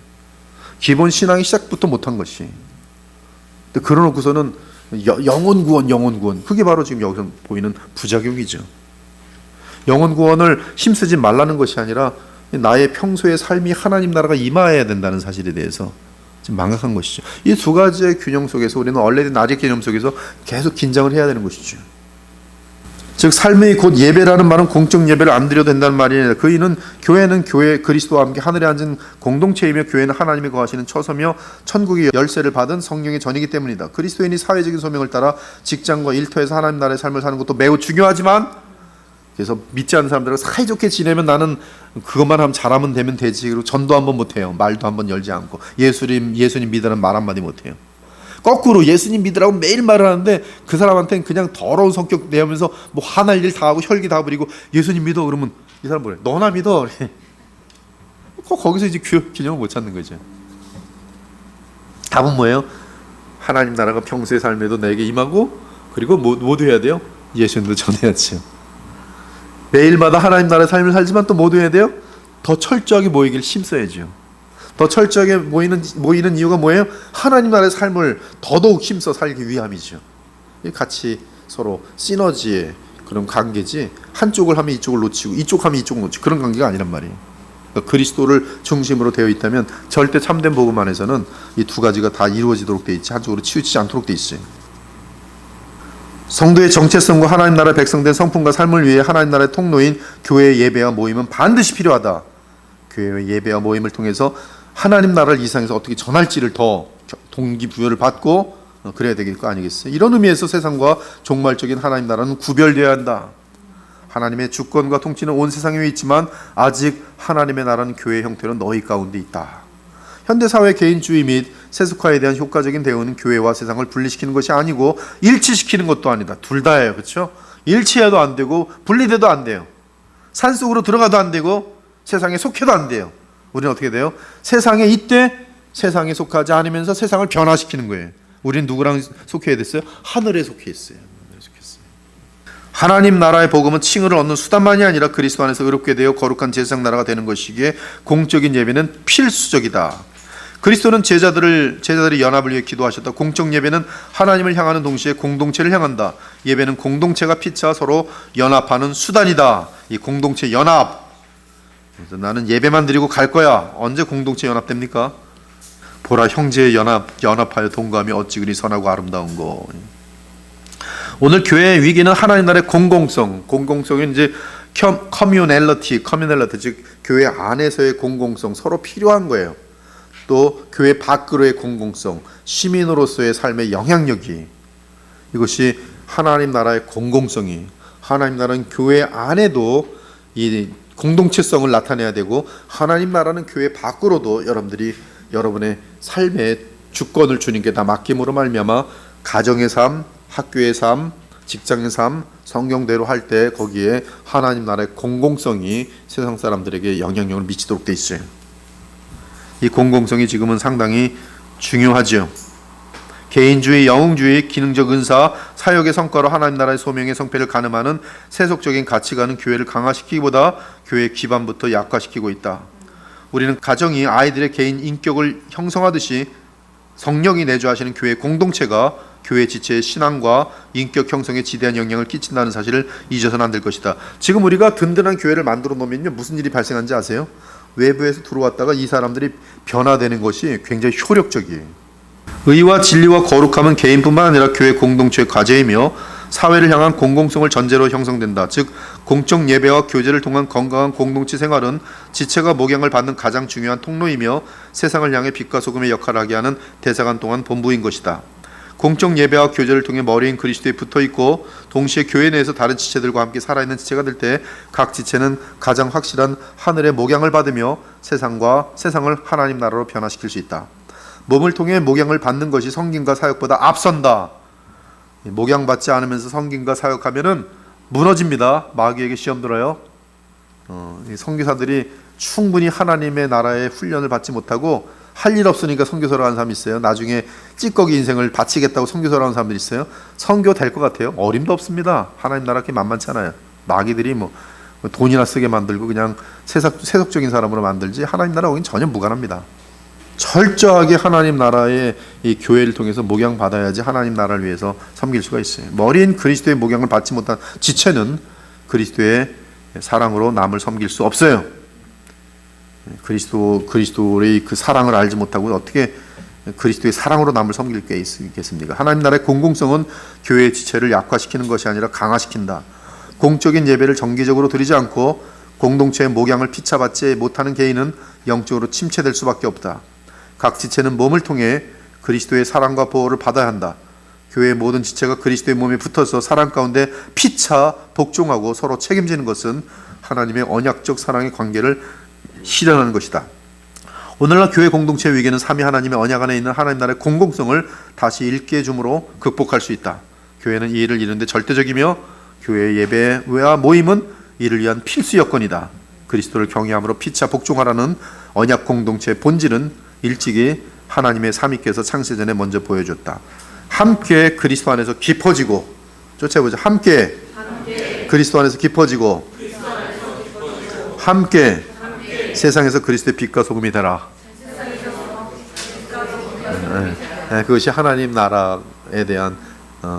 기본 신앙이 시작부터 못한 것이. 근데 그러놓고서는 영혼 구원 그게 바로 지금 여기서 보이는 부작용이죠. 영혼 구원을 힘쓰지 말라는 것이 아니라 나의 평소의 삶이 하나님 나라가 임하여야 된다는 사실에 대해서 지금 망각한 것이죠. 이 두 가지의 균형 속에서 우리는 얼레된 아직 개념 속에서 계속 긴장을 해야 되는 것이죠. 즉 삶의 곧 예배라는 말은 공적 예배를 안 드려도 된다는 말이 아니라 교회는 교회 그리스도와 함께 하늘에 앉은 공동체이며 교회는 하나님이 거하시는 처소며 천국의 열쇠를 받은 성령의 전이기 때문이다. 그리스도인이 사회적인 소명을 따라 직장과 일터에서 하나님 나라의 삶을 사는 것도 매우 중요하지만 그래서 믿지 않는 사람들과 사이좋게 지내면 나는 그것만 하면 잘하면 되면 되지. 그리고 전도 한번 못해요. 말도 한번 열지 않고 예수님 믿으라는 말 한마디 못해요. 거꾸로 예수님 믿으라고 매일 말을 하는데 그 사람한테는 그냥 더러운 성격 내면서 뭐 화날 일 다 하고 혈기 다 부리고 예수님 믿어 그러면 이 사람 뭐래? 너나 믿어. 거기서 이제 균형을 못 찾는 거죠. 답은 뭐예요? 하나님 나라가 평소의 삶에도 내게 임하고 그리고 모두 해야 돼요. 예수님도 전해야죠. 매일마다 하나님 나라의 삶을 살지만 또 모두 해야 돼요? 더 철저하게 모이기를 힘써야죠. 더 철저하게 모이는 이유가 뭐예요? 하나님 나라의 삶을 더더욱 힘써 살기 위함이죠. 같이 서로 시너지의 그런 관계지 한쪽을 하면 이쪽을 놓치고 이쪽 하면 이쪽을 놓치고 그런 관계가 아니란 말이에요. 그러니까 그리스도를 중심으로 되어 있다면 절대 참된 복음 안에서는 이 두 가지가 다 이루어지도록 돼 있지 한쪽으로 치우치지 않도록 돼 있어요. 성도의 정체성과 하나님 나라의 백성된 성품과 삶을 위해 하나님 나라의 통로인 교회의 예배와 모임은 반드시 필요하다. 교회의 예배와 모임을 통해서 하나님 나라를 이 세상에서 어떻게 전할지를 더 동기부여를 받고 그래야 되길 거 아니겠어요? 이런 의미에서 세상과 종말적인 하나님 나라는 구별되어야 한다. 하나님의 주권과 통치는 온 세상 위에 있지만 아직 하나님의 나라는 교회의 형태로 너희 가운데 있다. 현대사회 개인주의 및 세속화에 대한 효과적인 대응은 교회와 세상을 분리시키는 것이 아니고 일치시키는 것도 아니다. 둘 다예요. 그렇죠? 일치해도 안 되고 분리돼도 안 돼요. 산속으로 들어가도 안 되고 세상에 속해도 안 돼요. 우리는 어떻게 돼요? 세상에 있되 세상에 속하지 않으면서 세상을 변화시키는 거예요. 우리는 누구랑 속해야 됐어요? 하늘에 속해 있어요. 하나님 나라의 복음은 칭의를 얻는 수단만이 아니라 그리스도 안에서 의롭게 되어 거룩한 제사장 나라가 되는 것이기에 공적인 예배는 필수적이다. 그리스도는 제자들이 연합을 위해 기도하셨다. 공적 예배는 하나님을 향하는 동시에 공동체를 향한다. 예배는 공동체가 피차 서로 연합하는 수단이다. 이 공동체 연합. 그래서 나는 예배만 드리고 갈 거야. 언제 공동체 연합됩니까? 보라 형제의 연합하여 동거하며 어찌 그리 선하고 아름다운 거. 오늘 교회의 위기는 하나님 나라의 공공성은 이제 커뮤널리티 즉 교회 안에서의 공공성, 서로 필요한 거예요. 또 교회 밖으로의 공공성, 시민으로서의 삶의 영향력이, 이것이 하나님 나라의 공공성이, 하나님 나라는 교회 안에도 이 공동체성을 나타내야 되고 하나님 나라는 교회 밖으로도 여러분의 삶의 주권을 주님께 다 맡김으로 말미암아 가정의 삶, 학교의 삶, 직장의 삶, 성경대로 할 때 거기에 하나님 나라의 공공성이 세상 사람들에게 영향력을 미치도록 돼 있어요. 이 공공성이 지금은 상당히 중요하죠. 개인주의, 영웅주의, 기능적 은사, 사역의 성과로 하나님 나라의 소명의 성패를 가늠하는 세속적인 가치관은 교회를 강화시키기보다 교회의 기반부터 약화시키고 있다. 우리는 가정이 아이들의 개인 인격을 형성하듯이 성령이 내주하시는 교회 공동체가 교회 지체의 신앙과 인격 형성에 지대한 영향을 끼친다는 사실을 잊어서는 안 될 것이다. 지금 우리가 든든한 교회를 만들어 놓으면요, 무슨 일이 발생하는지 아세요? 외부에서 들어왔다가 이 사람들이 변화되는 것이 굉장히 효력적이에요. 의와 진리와 거룩함은 개인뿐만 아니라 교회 공동체의 과제이며 사회를 향한 공공성을 전제로 형성된다. 즉 공적 예배와 교제를 통한 건강한 공동체 생활은 지체가 목양을 받는 가장 중요한 통로이며 세상을 향해 빛과 소금의 역할을 하게 하는 대사관 동안 본부인 것이다. 공적 예배와 교제를 통해 머리인 그리스도에 붙어있고 동시에 교회 내에서 다른 지체들과 함께 살아있는 지체가 될 때 각 지체는 가장 확실한 하늘의 목양을 받으며 세상을 하나님 나라로 변화시킬 수 있다. 몸을 통해 목양을 받는 것이 성김과 사역보다 앞선다. 목양받지 않으면서 성김과 사역하면은 무너집니다. 마귀에게 시험 들어요. 선교사들이 충분히 하나님의 나라의 훈련을 받지 못하고 할 일 없으니까 선교사로 하는 사람이 있어요. 나중에 찌꺼기 인생을 바치겠다고 선교사로 하는 사람들이 있어요. 선교 될 것 같아요. 어림도 없습니다. 하나님 나라 그렇게 만만치 않아요. 마귀들이 돈이나 쓰게 만들고 그냥 세속적인 사람으로 만들지 하나님 나라 오긴 전혀 무관합니다. 철저하게 하나님 나라의 이 교회를 통해서 목양 받아야지 하나님 나라를 위해서 섬길 수가 있어요. 머리인 그리스도의 목양을 받지 못한 지체는 그리스도의 사랑으로 남을 섬길 수 없어요. 그리스도의 그 사랑을 알지 못하고 어떻게 그리스도의 사랑으로 남을 섬길 게 있겠습니까? 하나님 나라의 공공성은 교회의 지체를 약화시키는 것이 아니라 강화시킨다. 공적인 예배를 정기적으로 드리지 않고 공동체의 목양을 피차받지 못하는 개인은 영적으로 침체될 수밖에 없다. 각 지체는 몸을 통해 그리스도의 사랑과 보호를 받아야 한다. 교회의 모든 지체가 그리스도의 몸에 붙어서 사랑 가운데 피차 복종하고 서로 책임지는 것은 하나님의 언약적 사랑의 관계를 실현하는 것이다. 오늘날 교회 공동체의 위기는 삼위 하나님의 언약 안에 있는 하나님 나라의 공공성을 다시 읽게 해줌으로 극복할 수 있다. 교회는 이 일을 이루는데 절대적이며 교회의 예배와 모임은 이를 위한 필수 여건이다. 그리스도를 경외함으로 피차 복종하라는 언약 공동체의 본질은 일찍이 하나님의 삼위께서 창세전에 먼저 보여줬다. 함께 그리스도 안에서 깊어지고, 쫓아보자. 함께 그리스도 안에서 깊어지고, 함께 세상에서 그리스도의 빛과 소금이 되라. 그것이 하나님 나라에 대한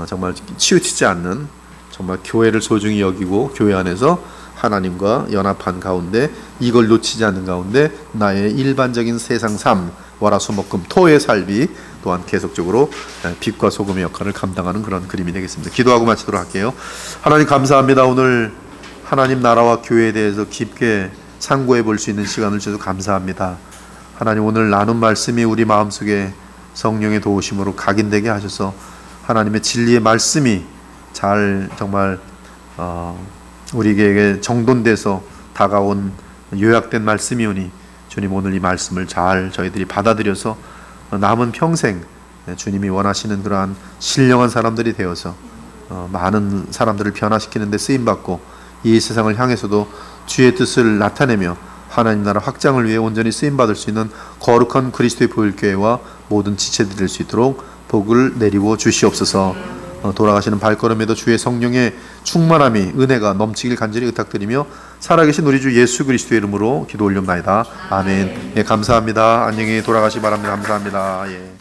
정말 치우치지 않는, 정말 교회를 소중히 여기고 교회 안에서 하나님과 연합한 가운데 이걸 놓치지 않는 가운데 나의 일반적인 세상 삶, 월화수목금 토의 삶이 또한 계속적으로 빛과 소금의 역할을 감당하는 그런 그림이 되겠습니다. 기도하고 마치도록 할게요. 하나님 감사합니다. 오늘 하나님 나라와 교회에 대해서 깊게 상고해 볼 수 있는 시간을 주셔서 감사합니다. 하나님 오늘 나눈 말씀이 우리 마음속에 성령의 도우심으로 각인되게 하셔서 하나님의 진리의 말씀이 잘 정말 우리에게 정돈돼서 다가온 요약된 말씀이오니 주님 오늘 이 말씀을 잘 저희들이 받아들여서 남은 평생 주님이 원하시는 그러한 신령한 사람들이 되어서 많은 사람들을 변화시키는 데 쓰임받고 이 세상을 향해서도 주의 뜻을 나타내며 하나님 나라 확장을 위해 온전히 쓰임받을 수 있는 거룩한 그리스도의 보혈교회와 모든 지체들이 될 수 있도록 복을 내리고 주시옵소서. 돌아가시는 발걸음에도 주의 성령의 충만함이 은혜가 넘치길 간절히 의탁드리며 살아계신 우리 주 예수 그리스도의 이름으로 기도 올려옵나이다. 아멘. 예, 감사합니다. 안녕히 돌아가시 바랍니다. 감사합니다. 예.